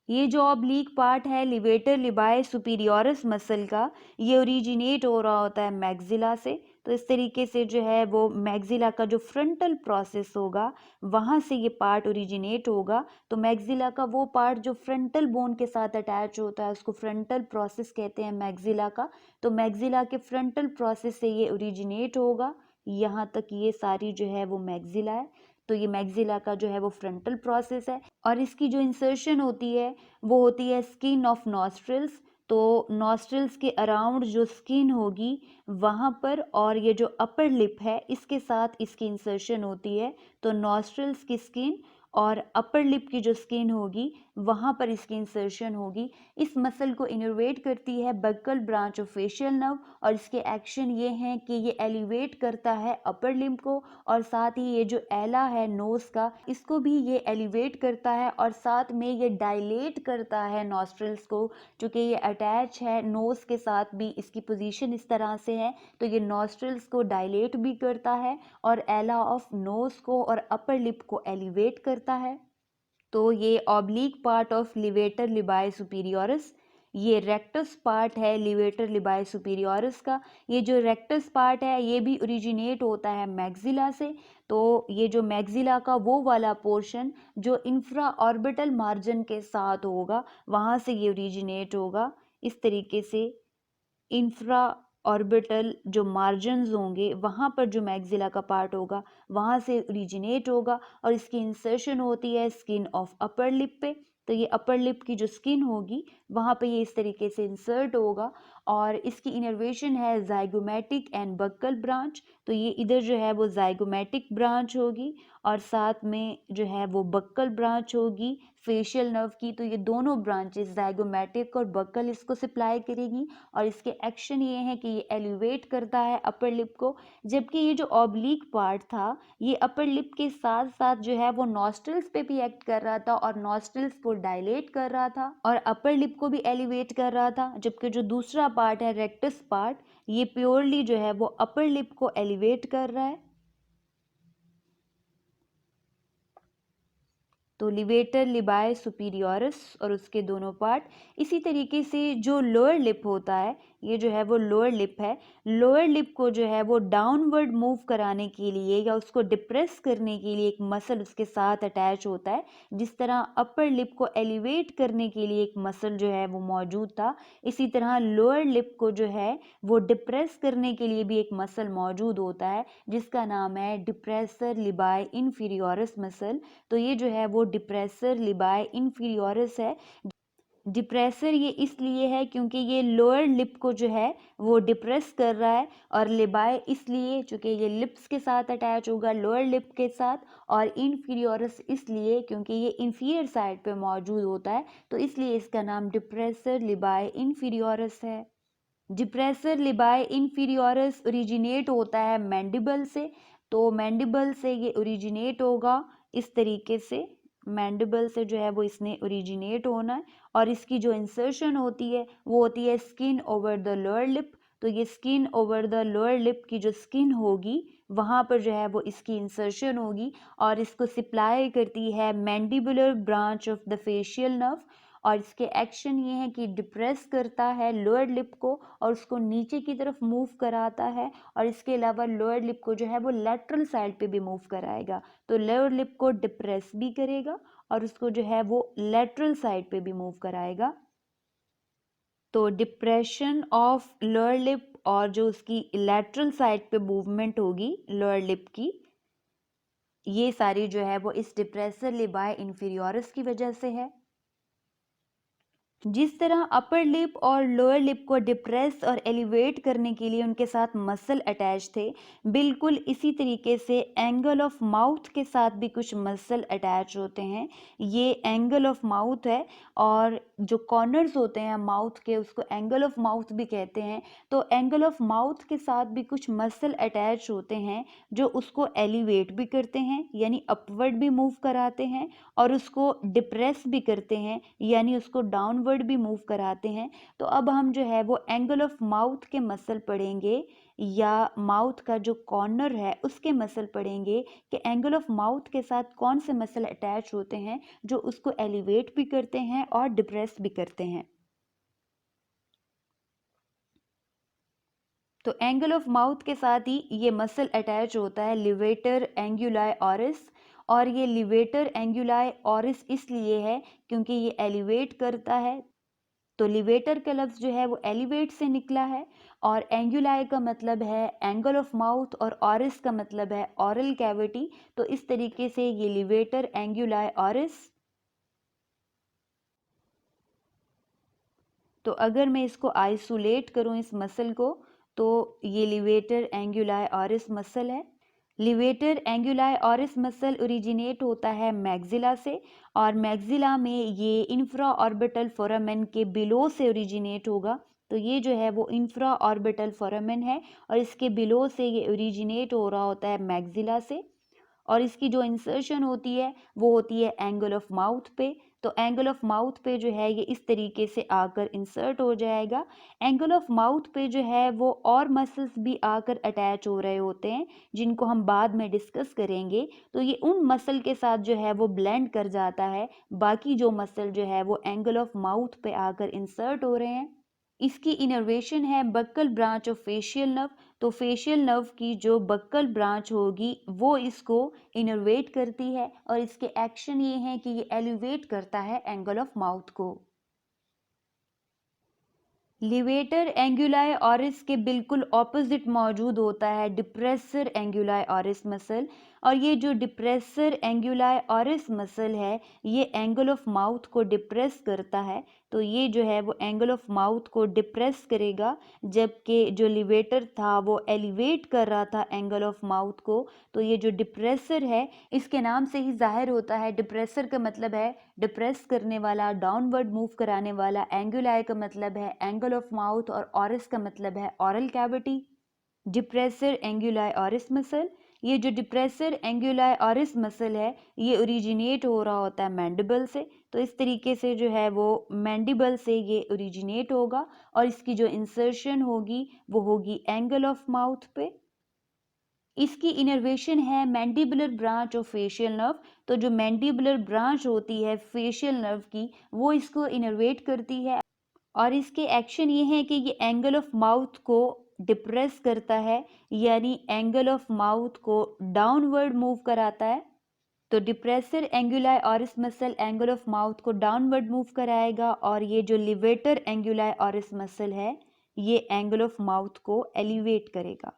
ये जो ऑब्लिक पार्ट है लिवेटर लिबाए सुपीरियोरस मसल का, ये ओरिजिनेट हो रहा होता है मैग्जिला से। तो इस तरीके से जो है वो मैग्जिला का जो फ्रंटल प्रोसेस होगा वहाँ से ये पार्ट ओरिजिनेट होगा। तो मैग्जिला का वो पार्ट जो फ्रंटल बोन के साथ अटैच होता है उसको फ्रंटल प्रोसेस कहते हैं मैग्जिला का। तो मैग्जिला के फ्रंटल प्रोसेस से ये ओरिजिनेट होगा, यहाँ तक ये सारी जो है वो मैग्जिला है। तो ये मैग्जिला का जो है वो फ्रंटल प्रोसेस है और इसकी जो इंसर्शन होती है वो होती है स्किन ऑफ नॉस्ट्रिल्स। तो नॉस्ट्रिल्स के अराउंड जो स्किन होगी वहाँ पर, और ये जो अपर लिप है इसके साथ इसकी इंसर्शन होती है। तो नॉस्ट्रिल्स की स्किन और अपर लिप की जो स्किन होगी वहाँ पर इसकी इंसर्शन होगी। इस मसल को इनर्वेट करती है buccal branch of facial nerve और इसके एक्शन ये हैं कि ये एलिवेट करता है अपर लिम्ब को और साथ ही ये जो एला है नोज का इसको भी ये एलिवेट करता है और साथ में ये डायलेट करता है नॉस्ट्रिल्स को, चूँकि ये अटैच है नोज के साथ भी, इसकी पोजीशन इस तरह से है तो ये नॉस्ट्रिल्स को डायलेट भी करता है और एला ऑफ नोज को और अपर लिप को एलिवेट करता है। तो ये ऑब्लिक पार्ट ऑफ लिवेटर लिबाए सुपीरियोरस। ये रेक्टस पार्ट है लिवेटर लिबाए सुपीरियोरस का। ये जो रेक्टस पार्ट है ये भी ओरिजिनेट होता है मैग्जिला से। तो ये जो मैग्जिला का वो वाला पोर्शन जो इंफ्रा ऑर्बिटल मार्जिन के साथ होगा वहाँ से ये ओरिजिनेट होगा। इस तरीके से इंफ्रा ऑर्बिटल जो मार्जिन्स होंगे वहाँ पर जो मैग्जिला का पार्ट होगा वहाँ से ओरिजिनेट होगा और इसकी इंसर्शन होती है स्किन ऑफ अपर लिप पे। तो ये अपर लिप की जो स्किन होगी वहाँ पे ये इस तरीके से इंसर्ट होगा और इसकी इनर्वेशन है जाइगोमेटिक एंड बक्कल ब्रांच। तो ये इधर जो है वो जाइगोमेटिक ब्रांच होगी और साथ में जो है वो बक्कल ब्रांच होगी फेशियल नर्व की। तो ये दोनों ब्रांचेस जाइगोमेटिक और बक्कल इसको सप्लाई करेगी और इसके एक्शन ये है कि ये एलिवेट करता है अपर लिप को। जबकि ये जो ऑब्लिक पार्ट था ये अपर लिप के साथ साथ जो है वो नॉस्ट्रिल्स पे भी एक्ट कर रहा था और नॉस्ट्रिल्स को डायलेट कर रहा था और अपर लिप को भी एलिवेट कर रहा था। जबकि जो दूसरा पार्ट है रेक्टस पार्ट ये प्योरली जो है वो अपर लिप को एलिवेट कर रहा है। तो लिवेटर लिबाए सुपीरियोरस और उसके दोनों पार्ट। इसी तरीके से जो लोअर लिप होता है ये जो है वो लोअर लिप है। लोअर लिप को जो है वो डाउनवर्ड मूव कराने के लिए या उसको डिप्रेस करने के लिए एक मसल उसके साथ अटैच होता है। जिस तरह अपर लिप को एलिवेट करने के लिए एक मसल जो है वो मौजूद था, इसी तरह लोअर लिप को जो है वो डिप्रेस करने के लिए भी एक मसल मौजूद होता है जिसका नाम है डिप्रेसर लिबाए इन्फीरियोरस मसल। तो ये जो है वो डिप्रेसर लिबाए इन्फीरियोरस है। डिप्रेसर ये इसलिए है क्योंकि ये लोअर लिप को जो है वो डिप्रेस कर रहा है और लिबाए इसलिए चूँकि ये लिप्स के साथ अटैच होगा लोअर लिप के साथ, और इन्फीरियोरस इसलिए क्योंकि ये इंफीरियर साइड पे मौजूद होता है तो इसलिए इसका नाम डिप्रेसर लिबाए इन्फीरियोरस है। डिप्रेसर लिबाए इन्फीरियोरस ओरिजिनेट होता है मैंडिबल से। तो मैंडिबल से ये ओरिजिनेट होगा इस तरीके से, मैंडिबल से जो है वो इसने ओरिजिनेट होना है और इसकी जो इंसर्शन होती है वो होती है skin over the lower lip. तो ये skin over the lower lip की जो स्किन होगी वहाँ पर जो है वो इसकी इंसर्शन होगी और इसको सप्लाई करती है mandibular branch of the facial nerve. और इसके एक्शन ये है कि डिप्रेस करता है लोअर लिप को और उसको नीचे की तरफ मूव कराता है, और इसके अलावा लोअर लिप को जो है वो लेटरल साइड पे भी मूव कराएगा। तो लोअर लिप को डिप्रेस भी करेगा और उसको जो है वो लेटरल साइड पे भी मूव कराएगा। तो डिप्रेशन ऑफ लोअर लिप और जो उसकी लेटरल साइड पे मूवमेंट होगी लोअर लिप की, ये सारी जो है वो इस डिप्रेसर लिबाई इंफीरियोरिस की वजह से है। जिस तरह अपर लिप और लोअर लिप को डिप्रेस और एलिवेट करने के लिए उनके साथ मसल अटैच थे, बिल्कुल इसी तरीके से एंगल ऑफ माउथ के साथ भी कुछ मसल अटैच होते हैं। ये एंगल ऑफ माउथ है और जो कॉर्नर्स होते हैं माउथ के उसको एंगल ऑफ माउथ भी कहते हैं। तो एंगल ऑफ माउथ के साथ भी कुछ मसल अटैच होते हैं जो उसको एलिवेट भी करते हैं यानी अपवर्ड भी मूव कराते हैं, और उसको डिप्रेस भी करते हैं यानी उसको डाउनवर्ड भी मूव कराते हैं। तो अब हम जो है वो एंगल ऑफ माउथ के मसल पढ़ेंगे या माउथ का जो कॉर्नर है उसके मसल पढ़ेंगे कि एंगल ऑफ माउथ के साथ कौन से मसल अटैच होते हैं जो उसको एलिवेट भी करते हैं और डिप्रेस भी करते हैं। तो एंगल ऑफ माउथ के साथ ही ये मसल अटैच होता है लिवेटर एंगुलाई ऑरिस, और ये लिवेटर एंगुलाई ऑरिस इसलिए है क्योंकि ये एलिवेट करता है। तो लिवेटर का लफ्ज़ जो है वो एलिवेट से निकला है, और एंगुलाई का मतलब है एंगल ऑफ माउथ और ऑरिस का मतलब है ऑरल कैविटी। तो इस तरीके से ये लिवेटर एंगुलाई ऑरिस। तो अगर मैं इसको आइसोलेट करूं इस मसल को, तो ये लिवेटर एंगुलाई ऑरिस मसल है। Levator anguli oris muscle originate होता है मैग्जिला से, और मैग्जिला में ये इंफ्रा ऑर्बिटल फोरामेन के बिलो से ओरिजिनेट होगा। तो ये जो है वो इंफ्रा ऑर्बिटल फोरामेन है और इसके बिलो से ये ओरिजिनेट हो रहा होता है मैग्जिला से, और इसकी जो इंसर्शन होती है वो होती है एंगल ऑफ माउथ पे। तो एंगल ऑफ माउथ पे जो है ये इस तरीके से आकर इंसर्ट हो जाएगा। एंगल ऑफ माउथ पे जो है वो और मसल्स भी आकर अटैच हो रहे होते हैं जिनको हम बाद में डिस्कस करेंगे। तो ये उन मसल के साथ जो है वो ब्लेंड कर जाता है, बाकी जो मसल जो है वो एंगल ऑफ माउथ पे आकर इंसर्ट हो रहे हैं। इसकी इनर्वेशन है buccal branch of facial nerve. तो फेशियल नर्व की जो बक्कल ब्रांच होगी वो इसको इनर्वेट करती है, और इसके एक्शन ये हैं कि ये एलिवेट करता है एंगल ऑफ माउथ को। लिवेटर एंगुलाई ऑरिस के बिल्कुल ऑपोजिट मौजूद होता है डिप्रेसर एंगुलाई ऑरिस मसल, और ये जो डिप्रेसर एंगुलाई ऑरिस मसल है ये एंगल ऑफ माउथ को डिप्रेस करता है। तो ये जो है वो एंगल ऑफ माउथ को डिप्रेस करेगा, जबकि जो लिवेटर था वो एलिवेट कर रहा था एंगल ऑफ माउथ को। तो ये जो डिप्रेसर है इसके नाम से ही जाहिर होता है, डिप्रेसर का मतलब है डिप्रेस करने वाला, डाउनवर्ड मूव कराने वाला। एंगुलाई का मतलब है एंगल ऑफ माउथ, और ऑरिस का मतलब है oral cavity. Depressor anguli oris muscle, ये जो डिप्रेसर एंगुलाई ऑरिस मसल है ये ओरिजिनेट हो रहा होता है मैंडिबल से। तो इस तरीके से जो है वो मैंडिबल से ये ओरिजिनेट होगा, और इसकी जो इंसर्शन होगी वो होगी एंगल ऑफ माउथ पे। इसकी इनर्वेशन है mandibular branch of facial nerve. तो जो मैंडिबुलर ब्रांच होती है फेशियल नर्व की वो इसको इनर्वेट करती है, और इसके एक्शन ये हैं कि ये एंगल ऑफ माउथ को डिप्रेस करता है यानी एंगल ऑफ माउथ को डाउनवर्ड मूव कराता है। तो depressor anguli oris muscle angle of mouth को डाउनवर्ड मूव कराएगा, और ये जो लिवेटर एंगुलाई ऑरिस मसल है ये एंगल ऑफ माउथ को एलिवेट करेगा।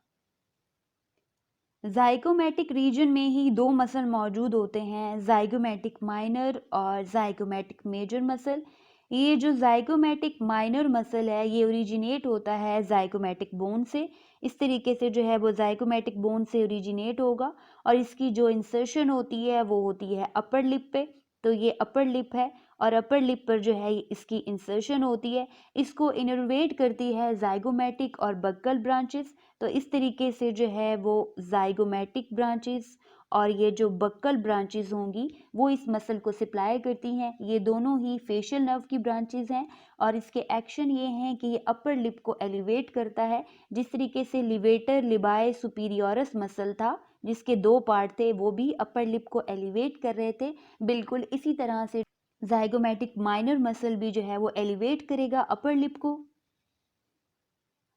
जाइगोमेटिक रीजन में ही दो मसल मौजूद होते हैं, जाइगोमेटिक माइनर और जाइगोमेटिक मेजर मसल। ये जो जाइगोमेटिक माइनर मसल है ये ओरिजिनेट होता है जाइगोमेटिक बोन से। इस तरीके से जो है वो जाइगोमेटिक बोन से ओरिजिनेट होगा, और इसकी जो इंसर्शन होती है वो होती है अपर लिप पे। तो ये अपर लिप है, और अपर लिप पर जो है इसकी इंसर्शन होती है। इसको इनर्वेट करती है जाइगोमेटिक और बक्कल ब्रांचेस। तो इस तरीके से जो है वो जाइगोमेटिक ब्रांचेस और ये जो बक्कल ब्रांचेस होंगी वो इस मसल को सप्लाई करती हैं। ये दोनों ही फेशियल नर्व की ब्रांचेस हैं, और इसके एक्शन ये हैं कि ये अपर लिप को एलिवेट करता है। जिस तरीके से लिवेटर लिबाए सुपीरियोरस मसल था जिसके दो पार्ट थे वो भी अपर लिप को एलिवेट कर रहे थे, बिल्कुल इसी तरह से जाइगोमेटिक माइनर मसल भी जो है वो एलिवेट करेगा अपर लिप को।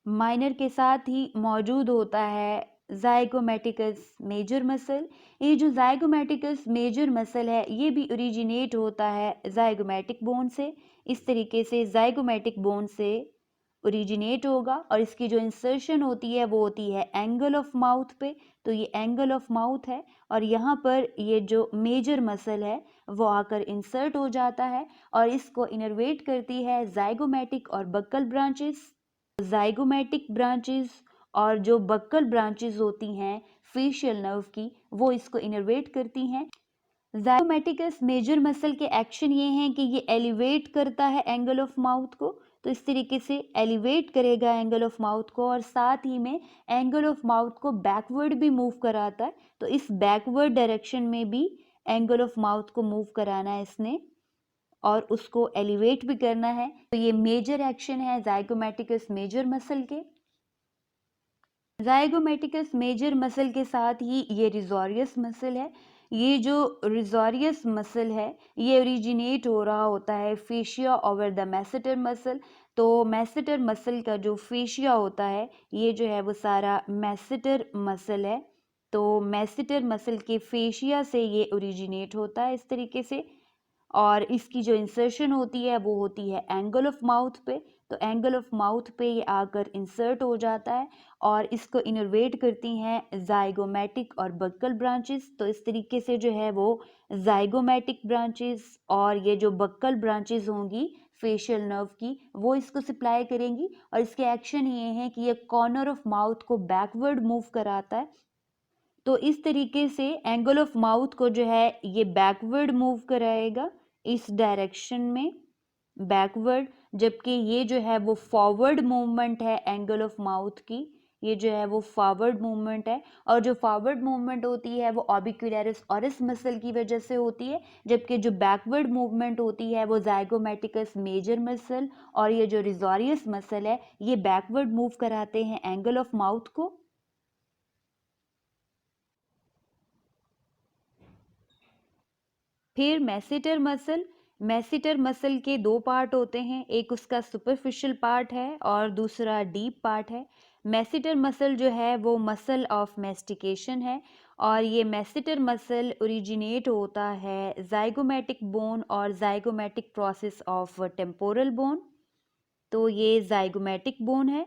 माइनर के साथ ही मौजूद होता है जाइगोमेटिकस मेजर मसल। ये जो जाइगोमेटिकस मेजर मसल है ये भी ओरिजिनेट होता है जाइगोमेटिक बोन से। इस तरीके से जाइगोमेटिक बोन से ओरिजिनेट होगा और इसकी जो इंसर्शन होती है वो होती है एंगल ऑफ माउथ पे। तो ये एंगल ऑफ माउथ है और यहाँ पर ये जो मेजर मसल है वो आकर इंसर्ट हो जाता है और इसको इनर्वेट करती है जाइगोमेटिक और बक्कल ब्रांचेस। जाइगोमेटिक ब्रांचेस और जो बक्कल ब्रांचेस होती हैं फेशियल नर्व की वो इसको इनर्वेट करती हैं। जाइगोमेटिकस मेजर मसल के एक्शन ये हैं कि ये एलिवेट करता है एंगल ऑफ माउथ को। तो इस तरीके से एलिवेट करेगा एंगल ऑफ माउथ को और साथ ही में एंगल ऑफ माउथ को बैकवर्ड भी मूव कराता है। तो इस बैकवर्ड डायरेक्शन में भी एंगल ऑफ माउथ को मूव कराना है इसने और उसको एलिवेट भी करना है। तो ये मेजर एक्शन है जाइगोमेटिकस मेजर मसल के। जाइगोमेटिकस मेजर मसल के साथ ही ये रिजोरियस मसल है। ये जो रिजोरियस मसल है ये ओरिजिनेट हो रहा होता है fascia over the masseter muscle. तो मैसेटर मसल का जो फेशिया होता है ये जो है वो सारा मैसेटर मसल है। तो मैसेटर मसल के फेशिया से ये ओरिजिनेट होता है इस तरीके से और इसकी जो इंसर्शन होती है वो होती है एंगल ऑफ माउथ पे। तो एंगल ऑफ माउथ पे ये आकर इंसर्ट हो जाता है और इसको इनर्वेट करती हैं जाइगोमेटिक और बक्कल ब्रांचेस। तो इस तरीके से जो है वो जाइगोमेटिक ब्रांचेस और ये जो बक्कल ब्रांचेस होंगी फेशियल नर्व की वो इसको सप्लाई करेंगी और इसके एक्शन ये हैं कि ये कॉर्नर ऑफ माउथ को बैकवर्ड मूव कराता है। तो इस तरीके से एंगल ऑफ माउथ को जो है ये बैकवर्ड मूव कराएगा इस डायरेक्शन में बैकवर्ड, जबकि ये जो है वो फॉरवर्ड मूवमेंट है एंगल ऑफ माउथ की। ये जो है वो फॉरवर्ड मूवमेंट है और जो फॉरवर्ड मूवमेंट होती है वो ऑर्बिक्युलरिस ऑरिस मसल की वजह से होती है, जबकि जो बैकवर्ड मूवमेंट होती है वो जाइगोमेटिकस मेजर मसल और ये जो रिजोरियस मसल है ये बैकवर्ड मूव कराते हैं एंगल ऑफ माउथ को। फिर मैसेटर मसल। मैसेटर मसल के दो पार्ट होते हैं, एक उसका सुपरफिशियल पार्ट है और दूसरा डीप पार्ट है। मैसेटर मसल जो है वो मसल ऑफ मैस्टिकेशन है और ये मैसेटर मसल ओरिजिनेट होता है जाइगोमेटिक बोन और zygomatic process of temporal bone. तो ये जाइगोमेटिक बोन है,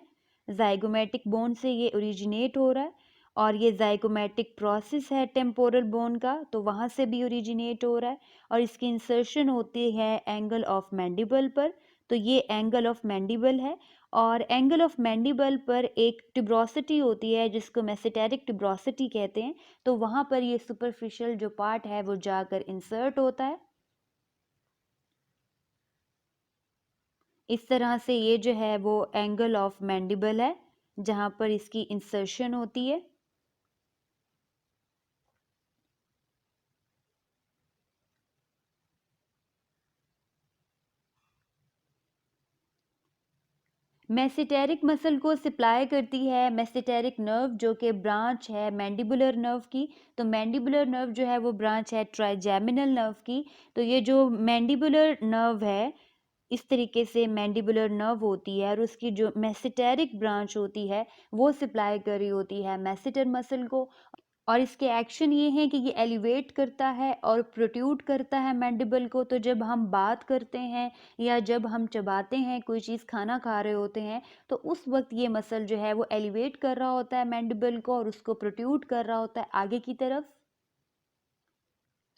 जाइगोमेटिक बोन से ये ओरिजिनेट हो रहा है और ये जाइगोमेटिक प्रोसेस है टेम्पोरल बोन का, तो वहाँ से भी ओरिजिनेट हो रहा है और इसकी इंसर्शन होती है एंगल ऑफ मैंडिबल पर। तो ये एंगल ऑफ मैंडिबल है और एंगल ऑफ मैंडिबल पर एक ट्यूब्रोसिटी होती है जिसको मेसेटेरिक ट्यूब्रोसिटी कहते हैं। तो वहाँ पर ये सुपरफिशियल जो पार्ट है वो जाकर इंसर्ट होता है। इस तरह से ये जो है वो एंगल ऑफ मैंडिबल है जहाँ पर इसकी इंसर्शन होती है। मेसेटेरिक मसल को सप्लाई करती है मेसेटेरिक नर्व जो कि ब्रांच है मैंडिबुलर नर्व की। तो मैंडिबुलर नर्व जो है वो ब्रांच है ट्राइजेमिनल नर्व की। तो ये जो मैंडिबुलर नर्व है इस तरीके से मैंडिबुलर नर्व होती है और उसकी जो मेसेटेरिक ब्रांच होती है वो सप्लाई कर रही होती है मैसेटर मसल को और इसके एक्शन ये हैं कि ये एलिवेट करता है और प्रोट्रूड करता है मैंडिबल को। तो जब हम बात करते हैं या जब हम चबाते हैं कोई चीज़ खाना खा रहे होते हैं तो उस वक्त ये मसल जो है वो एलिवेट कर रहा होता है मैंडिबल को और उसको प्रोट्रूड कर रहा होता है आगे की तरफ।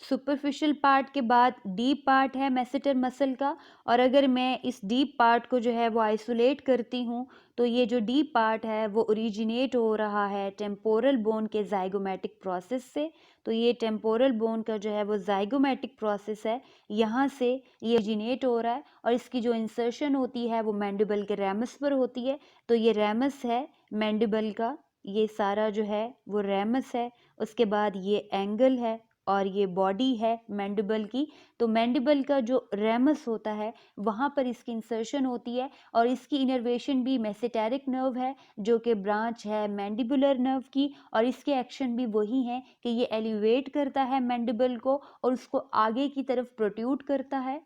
सुपरफिशियल पार्ट के बाद डीप पार्ट है मैसेटर मसल का और अगर मैं इस डीप पार्ट को जो है वो आइसोलेट करती हूँ तो ये जो डीप पार्ट है वो ओरिजिनेट हो रहा है टेम्पोरल बोन के जाइगोमेटिक प्रोसेस से। तो ये टेम्पोरल बोन का जो है वो जाइगोमेटिक प्रोसेस है, यहाँ से ये ओरिजिनेट हो रहा है और इसकी जो इंसर्शन होती है वो मैंडिबल के रैमस पर होती है। तो ये रैमस है मैंडिबल का, ये सारा जो है वो रैमस है। उसके बाद ये एंगल है और ये बॉडी है मैंडिबल की। तो मैंडिबल का जो रेमस होता है वहाँ पर इसकी इंसर्शन होती है और इसकी इनर्वेशन भी मेसेटेरिक नर्व है जो कि ब्रांच है मैंडिबुलर नर्व की और इसके एक्शन भी वही हैं कि ये एलिवेट करता है मैंडिबल को और उसको आगे की तरफ प्रोट्रूड करता है।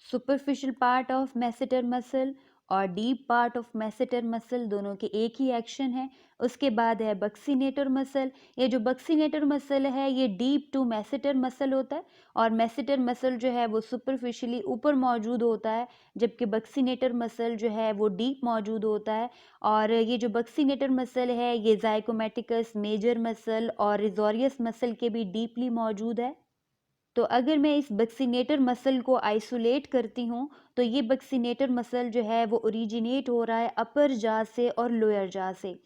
Superficial part of masseter muscle और deep part of masseter muscle दोनों के एक ही एक्शन है। उसके बाद है बक्सीनेटर मसल। ये जो बक्सीनेटर मसल है ये डीप टू मैसेटर मसल होता है और मैसेटर मसल जो है वो सुपरफिशियली ऊपर मौजूद होता है, जबकि बक्सीनेटर मसल जो है वो डीप मौजूद होता है। और ये जो बक्सीनेटर मसल है ये जाइकोमेटिकस, मेजर मसल और रिजोरियस मसल के भी डीपली मौजूद है। तो अगर मैं इस बक्सीनेटर मसल को आइसोलेट करती हूँ तो ये बक्सीनेटर मसल जो है वो ओरिजिनेट हो रहा है अपर जा से और लोअर जा से।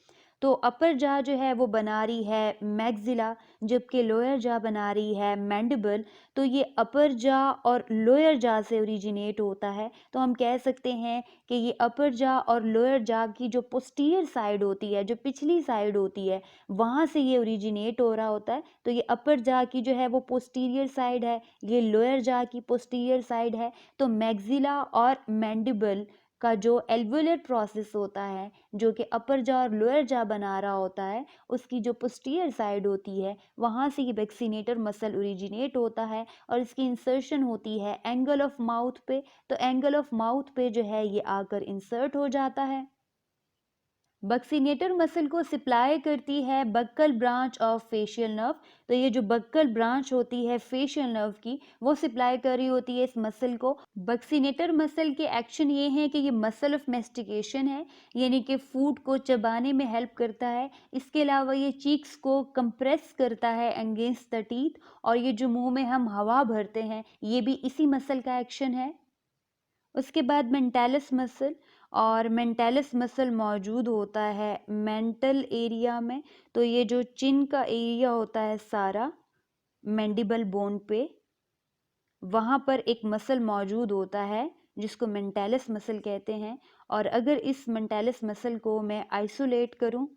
तो अपर जा जो है वो बना रही है मैक्सिला, जबकि लोअर जा बना रही है मैंडिबल। तो ये अपर जा और लोअर जा से ओरिजिनेट होता है। तो हम कह सकते हैं कि ये अपर जा और लोअर जा की जो पोस्टीरियर साइड होती है, जो पिछली साइड होती है, वहाँ से ये ओरिजिनेट हो रहा होता है। तो ये अपर जा की जो है वो पोस्टीरियर साइड है, ये लोअर जा की पोस्टीरियर साइड है। तो मैक्सिला और मैंडिबल का जो एल्वुलर प्रोसेस होता है, जो कि अपर जा और लोअर जा बना रहा होता है, उसकी जो पोस्टीरियर साइड होती है वहाँ से ये वैक्सीनेटर मसल ओरिजिनेट होता है और इसकी इंसर्शन होती है एंगल ऑफ माउथ पे। तो एंगल ऑफ माउथ पे जो है ये आकर इंसर्ट हो जाता है। बक्सीनेटर मसल को सप्लाई करती है buccal branch of facial nerve. तो ये जो बक्कल ब्रांच होती है फेशियल नर्व की, वो सप्लाई कर रही होती है इस मसल को। बक्सीनेटर मसल के एक्शन ये हैं कि ये मसल ऑफ मेस्टिकेशन है, यानी कि फूड को चबाने में हेल्प करता है। इसके अलावा ये चीक्स को कंप्रेस करता है अगेंस्ट द टीथ, और ये जो मुंह में हम हवा भरते हैं ये भी इसी मसल का एक्शन है। उसके बाद मेंटालिस मसल, और मेंटालिस मसल मौजूद होता है मेंटल एरिया में। तो ये जो चिन का एरिया होता है सारा मैंडिबल बोन पे, वहाँ पर एक मसल मौजूद होता है जिसको मेंटालिस मसल कहते हैं। और अगर इस मेंटालिस मसल को मैं आइसोलेट करूँ,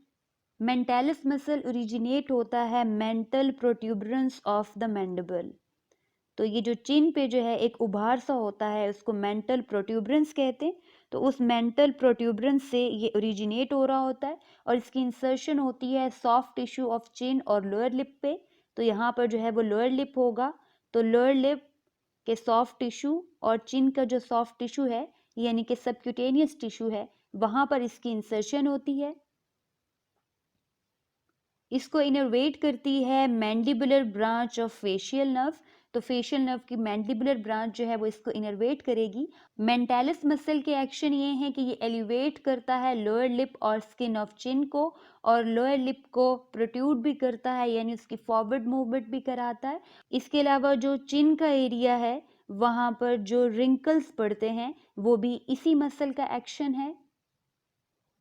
मेंटालिस मसल ओरिजिनेट होता है mental protuberance of the mandible. तो ये जो चिन पे जो है एक उभार सा होता है उसको मेंटल प्रोट्यूबरेंस कहते हैं। तो उस मेंटल प्रोट्यूबरेंस से ये ओरिजिनेट हो रहा होता है और इसकी इंसर्शन होती है सॉफ्ट टिश्यू ऑफ चिन और लोअर लिप पे। तो यहाँ पर जो है वो लोअर लिप होगा। तो लोअर लिप के सॉफ्ट टिश्यू और चिन का जो सॉफ्ट टिश्यू है, यानी कि सबक्यूटेनियस टिश्यू है, वहाँ पर इसकी इंसर्शन होती है। इसको इनर्वेट करती है mandibular branch of facial nerve. तो फेशियल नर्व की मैंडिबुलर ब्रांच जो है वो इसको इनर्वेट करेगी। मेंटालिस मसल के एक्शन ये हैं कि ये एलिवेट करता है लोअर लिप और स्किन ऑफ चिन को, और लोअर लिप को प्रोट्रूड भी करता है, यानी उसकी फॉरवर्ड मूवमेंट भी कराता है। इसके अलावा जो चिन का एरिया है वहाँ पर जो रिंकल्स पड़ते हैं वो भी इसी मसल का एक्शन है।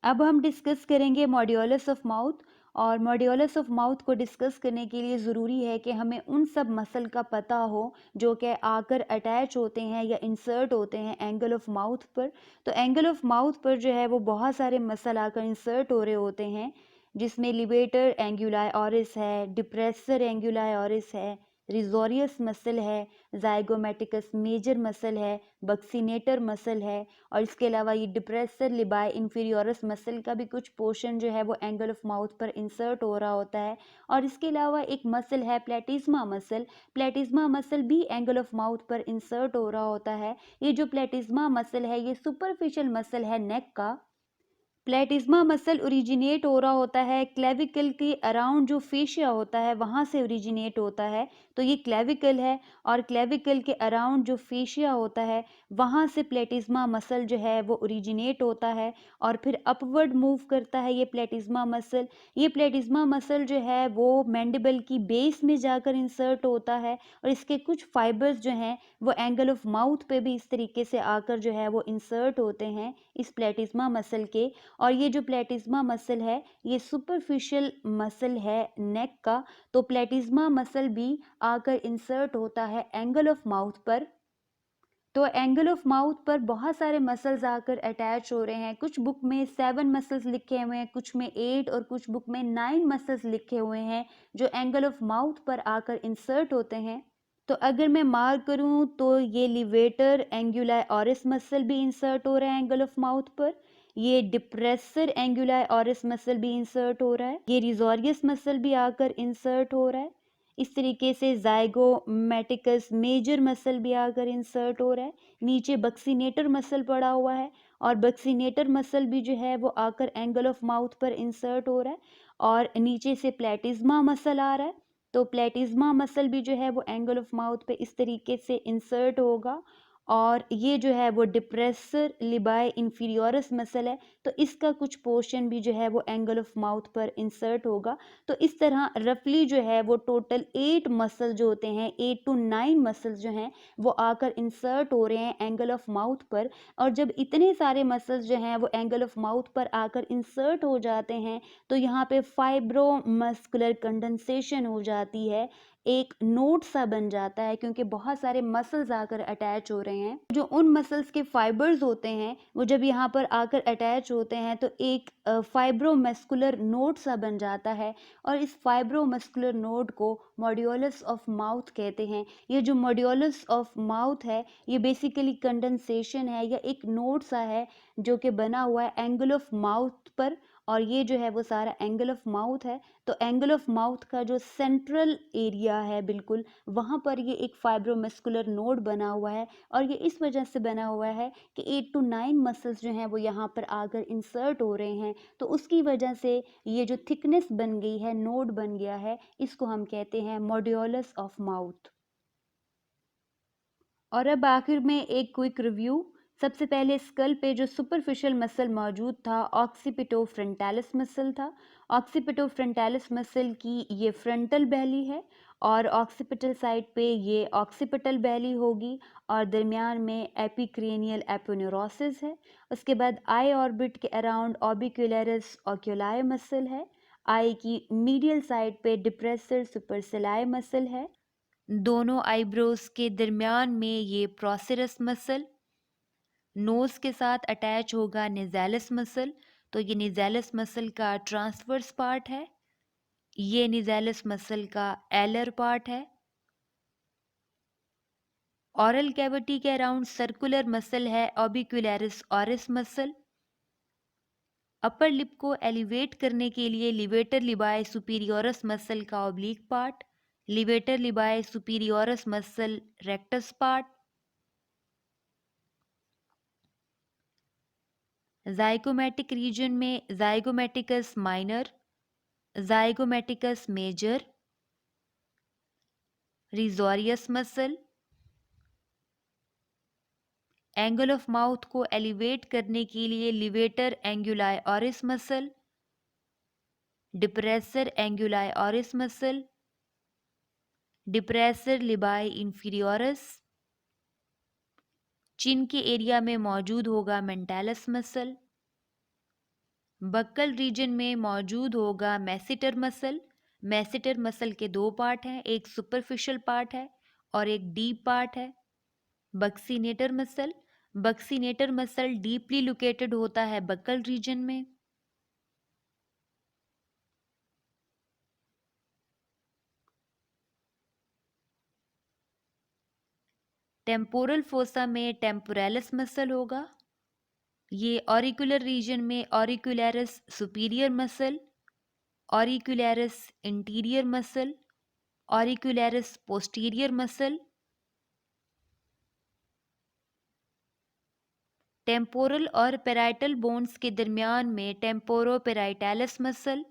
अब हम डिस्कस करेंगे मॉड्यूलस ऑफ माउथ। और मॉड्यूलस ऑफ माउथ को डिस्कस करने के लिए ज़रूरी है कि हमें उन सब मसल का पता हो जो कि आकर अटैच होते हैं या इंसर्ट होते हैं एंगल ऑफ माउथ पर। तो एंगल ऑफ माउथ पर जो है वो बहुत सारे मसल आकर इंसर्ट हो रहे होते हैं, जिसमें लिवेटर एंगुलाई ऑरिस है, डिप्रेसर एंगुलाई ऑरिस है, रिजोरियस मसल है, जाइगोमेटिकस मेजर मसल है, बक्सीनेटर मसल है। और इसके अलावा ये डिप्रेसर लिबाई इंफीरियोरस मसल का भी कुछ पोर्शन जो है वो एंगल ऑफ माउथ पर इंसर्ट हो रहा होता है। और इसके अलावा एक मसल है प्लेटिज्मा मसल। प्लेटिज्मा मसल भी एंगल ऑफ माउथ पर इंसर्ट हो रहा होता है। ये जो प्लेटिज्मा मसल है ये सुपरफिशियल मसल है नेक का। प्लेटिज्मा मसल ओरिजिनेट हो रहा होता है क्लेविकल के अराउंड, जो फेशिया होता है वहाँ से ओरिजिनेट होता है। तो ये क्लेविकल है, और क्लेविकल के अराउंड जो फेशिया होता है वहाँ से प्लेटिज्मा मसल जो है वो ओरिजिनेट होता है और फिर अपवर्ड मूव करता है ये प्लेटिज्मा मसल। ये प्लेटिज्मा मसल जो है वो मैंडिबल की बेस में जाकर इंसर्ट होता है, और इसके कुछ फाइबर्स जो हैं वो एंगल ऑफ माउथ पे भी इस तरीके से आकर जो है वो इंसर्ट होते हैं इस प्लेटिज्मा मसल के। और ये जो प्लेटिज्मा मसल है ये सुपरफिशियल मसल है नेक का। तो प्लेटिज्मा मसल भी आकर इंसर्ट होता है एंगल ऑफ माउथ पर। तो एंगल ऑफ माउथ पर बहुत सारे मसल्स आकर अटैच हो रहे हैं। कुछ बुक में 7 मसल्स लिखे हुए हैं, कुछ में 8 और कुछ बुक में 9 मसल्स लिखे हुए हैं जो एंगल ऑफ माउथ पर आकर इंसर्ट होते हैं। तो अगर मैं मार्क करूं तो ये लिवेटर एंगुलाई ऑरिस मसल भी इंसर्ट हो रहा है एंगल ऑफ माउथ पर। ये डिप्रेसर एंगुलाई ऑरिस मसल भी इंसर्ट हो रहा है। ये रिजोरियस मसल भी आकर इंसर्ट हो रहा है। इस तरीके से ज़ाइगोमैटिकस मेजर मसल भी आकर इंसर्ट हो रहा है। नीचे बक्सीनेटर मसल पड़ा हुआ है और बक्सीनेटर मसल भी जो है वो आकर एंगल ऑफ माउथ पर इंसर्ट हो रहा है और नीचे से प्लेटिज्मा मसल आ रहा है। तो प्लेटिज्मा मसल भी जो है वो एंगल ऑफ माउथ पे इस तरीके से इंसर्ट होगा और ये जो है वो डिप्रेसर लिबाई इंफीरियोरस मसल है, तो इसका कुछ पोर्शन भी जो है वो एंगल ऑफ माउथ पर इंसर्ट होगा। तो इस तरह रफली जो है वो टोटल 8 मसल जो होते हैं, 8 to 9 मसल्स जो हैं वो आकर इंसर्ट हो रहे हैं एंगल ऑफ माउथ पर। और जब इतने सारे मसल्स जो हैं वो एंगल ऑफ माउथ पर आकर इंसर्ट हो जाते हैं तो यहाँ पे फाइब्रोमस्कुलर कंडेंसेशन हो जाती है, एक नोट सा बन जाता है क्योंकि बहुत सारे मसल्स आकर अटैच हो रहे हैं। जो उन मसल्स के फाइबर्स होते हैं वो जब यहाँ पर आकर अटैच होते हैं तो एक फाइब्रोमस्कुलर नोट सा बन जाता है और इस फाइब्रोमस्कुलर नोड को मॉड्यूलस ऑफ माउथ कहते हैं। ये जो मॉड्यूलस ऑफ माउथ है ये बेसिकली कंडेंसेशन है या एक नोड सा है जो कि बना हुआ है एंगल ऑफ माउथ पर, और ये जो है वो सारा एंगल ऑफ माउथ है। तो एंगल ऑफ माउथ का जो सेंट्रल एरिया है बिल्कुल वहाँ पर ये एक फाइब्रोमस्कुलर नोड बना हुआ है और ये इस वजह से बना हुआ है कि 8 to 9 मसल्स जो हैं वो यहाँ पर आकर इंसर्ट हो रहे हैं, तो उसकी वजह से ये जो थिकनेस बन गई है, नोड बन गया है, इसको हम कहते हैं मॉड्यूलस ऑफ माउथ। और अब आखिर में एक क्विक रिव्यू। सबसे पहले स्कल पे जो सुपरफिशियल मसल मौजूद था ऑक्सीपिटोफ्रंटालिस मसल था। ऑक्सीपिटोफ्रंटालिस मसल की ये फ्रंटल बैली है और ऑक्सीपिटल साइड पे ये ऑक्सीपिटल बैली होगी और दरमियान में एपिक्रेनियल एपोन्यूरोसिस है। उसके बाद आई ऑर्बिट के अराउंड ऑर्बिक्युलरिस ओक्यूलाई मसल है। आई की मीडियल साइड पे डिप्रेसर सुपरसेलाई मसल है। दोनों आईब्रोज के दरमियान में ये प्रोसेरस मसल, नोज के साथ अटैच होगा निज़ैलस मसल, तो ये निज़ैलस मसल का ट्रांसवर्स पार्ट है, ये निज़ैलस मसल का एलर पार्ट है। ऑरल कैविटी के अराउंड सर्कुलर मसल है orbicularis oris muscle. Upper lip को एलिवेट करने के लिए लिवेटर लिबाई सुपीरियोरस मसल का oblique part, levator labii superioris muscle rectus part. Zygomatic region में zygomaticus minor, zygomaticus major, risorius muscle. Angle of mouth को elevate करने के लिए levator anguli oris muscle, depressor anguli oris muscle, depressor लिबाई इंफीरियोरस। चिन के area में मौजूद होगा मेंटालस मसल। बक्कल रीजन में मौजूद होगा मैसेटर मसल। मैसेटर मसल के दो पार्ट हैं, एक सुपरफिशियल पार्ट है और एक डीप पार्ट है। Buccinator muscle, buccinator muscle deeply located होता है बक्कल रीजन में। टेम्पोरल फोसा में टेम्पोरालिस मसल होगा। ये ऑरिकुलर रीजन में auricularis superior muscle, auricularis anterior muscle, auricularis posterior muscle. Temporal और पेराइटल बोन्स के दरमियान में टेम्पोरोपेराइटालिस मसल।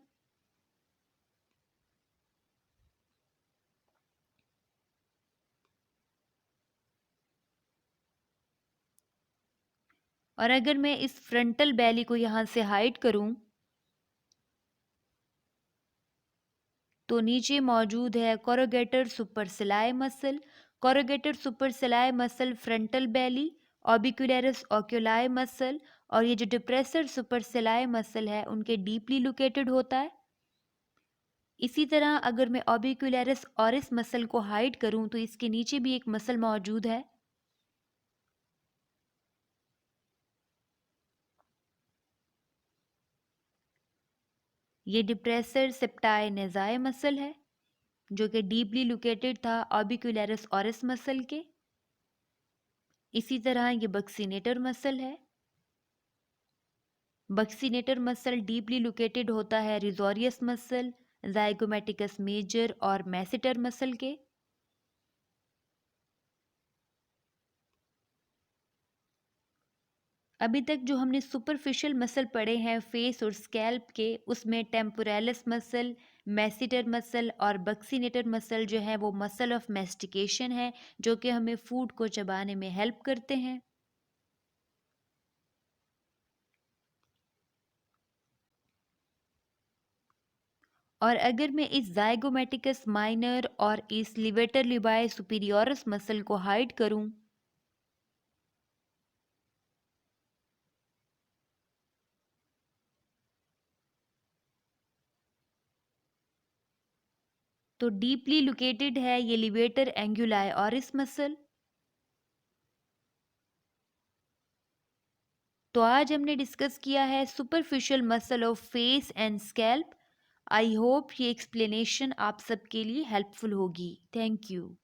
और अगर मैं इस फ्रंटल बैली को यहाँ से हाइड करूँ तो नीचे मौजूद है कोरोगेटर सुपरसिलाई मसल। कोरोगेटर सुपरसिलाई मसल फ्रंटल बैली, ऑर्बिक्युलरिस ओक्यूलाई मसल और ये जो डिप्रेसर सुपरसिलाई मसल है उनके डीपली लोकेटेड होता है। इसी तरह अगर मैं ऑर्बिक्युलरिस ऑरिस मसल को हाइड करूं तो इसके नीचे भी एक मसल मौजूद है। ये डिप्रेसर सेप्टाई नेजाई मसल है जो कि डीपली लोकेटेड था ऑर्बिक्युलरिस ऑरिस मसल के। इसी तरह ये बक्सीनेटर मसल है। बक्सीनेटर मसल डीपली लोकेटेड होता है रिजोरियस मसल, ज़ाइगोमेटिकस मेजर और मैसेटर मसल के। अभी तक जो हमने सुपरफिशियल मसल पढ़े हैं फेस और स्कैल्प के, उसमें टेम्पोरालिस मसल, मैसेटर मसल और बक्सीनेटर मसल जो है वो मसल ऑफ मैस्टिकेशन है, जो कि हमें फूड को चबाने में हेल्प करते हैं। और अगर मैं इस ज़ाइगोमेटिकस माइनर और इस लिवेटर लिबाए सुपीरियोरस मसल को हाइड करूं, तो डीपली लोकेटेड है ये लिवेटर एंगुलाई और इस मसल। तो आज हमने डिस्कस किया है superficial muscle of face and scalp. I hope ये एक्सप्लेनेशन आप सबके लिए हेल्पफुल होगी। Thank you.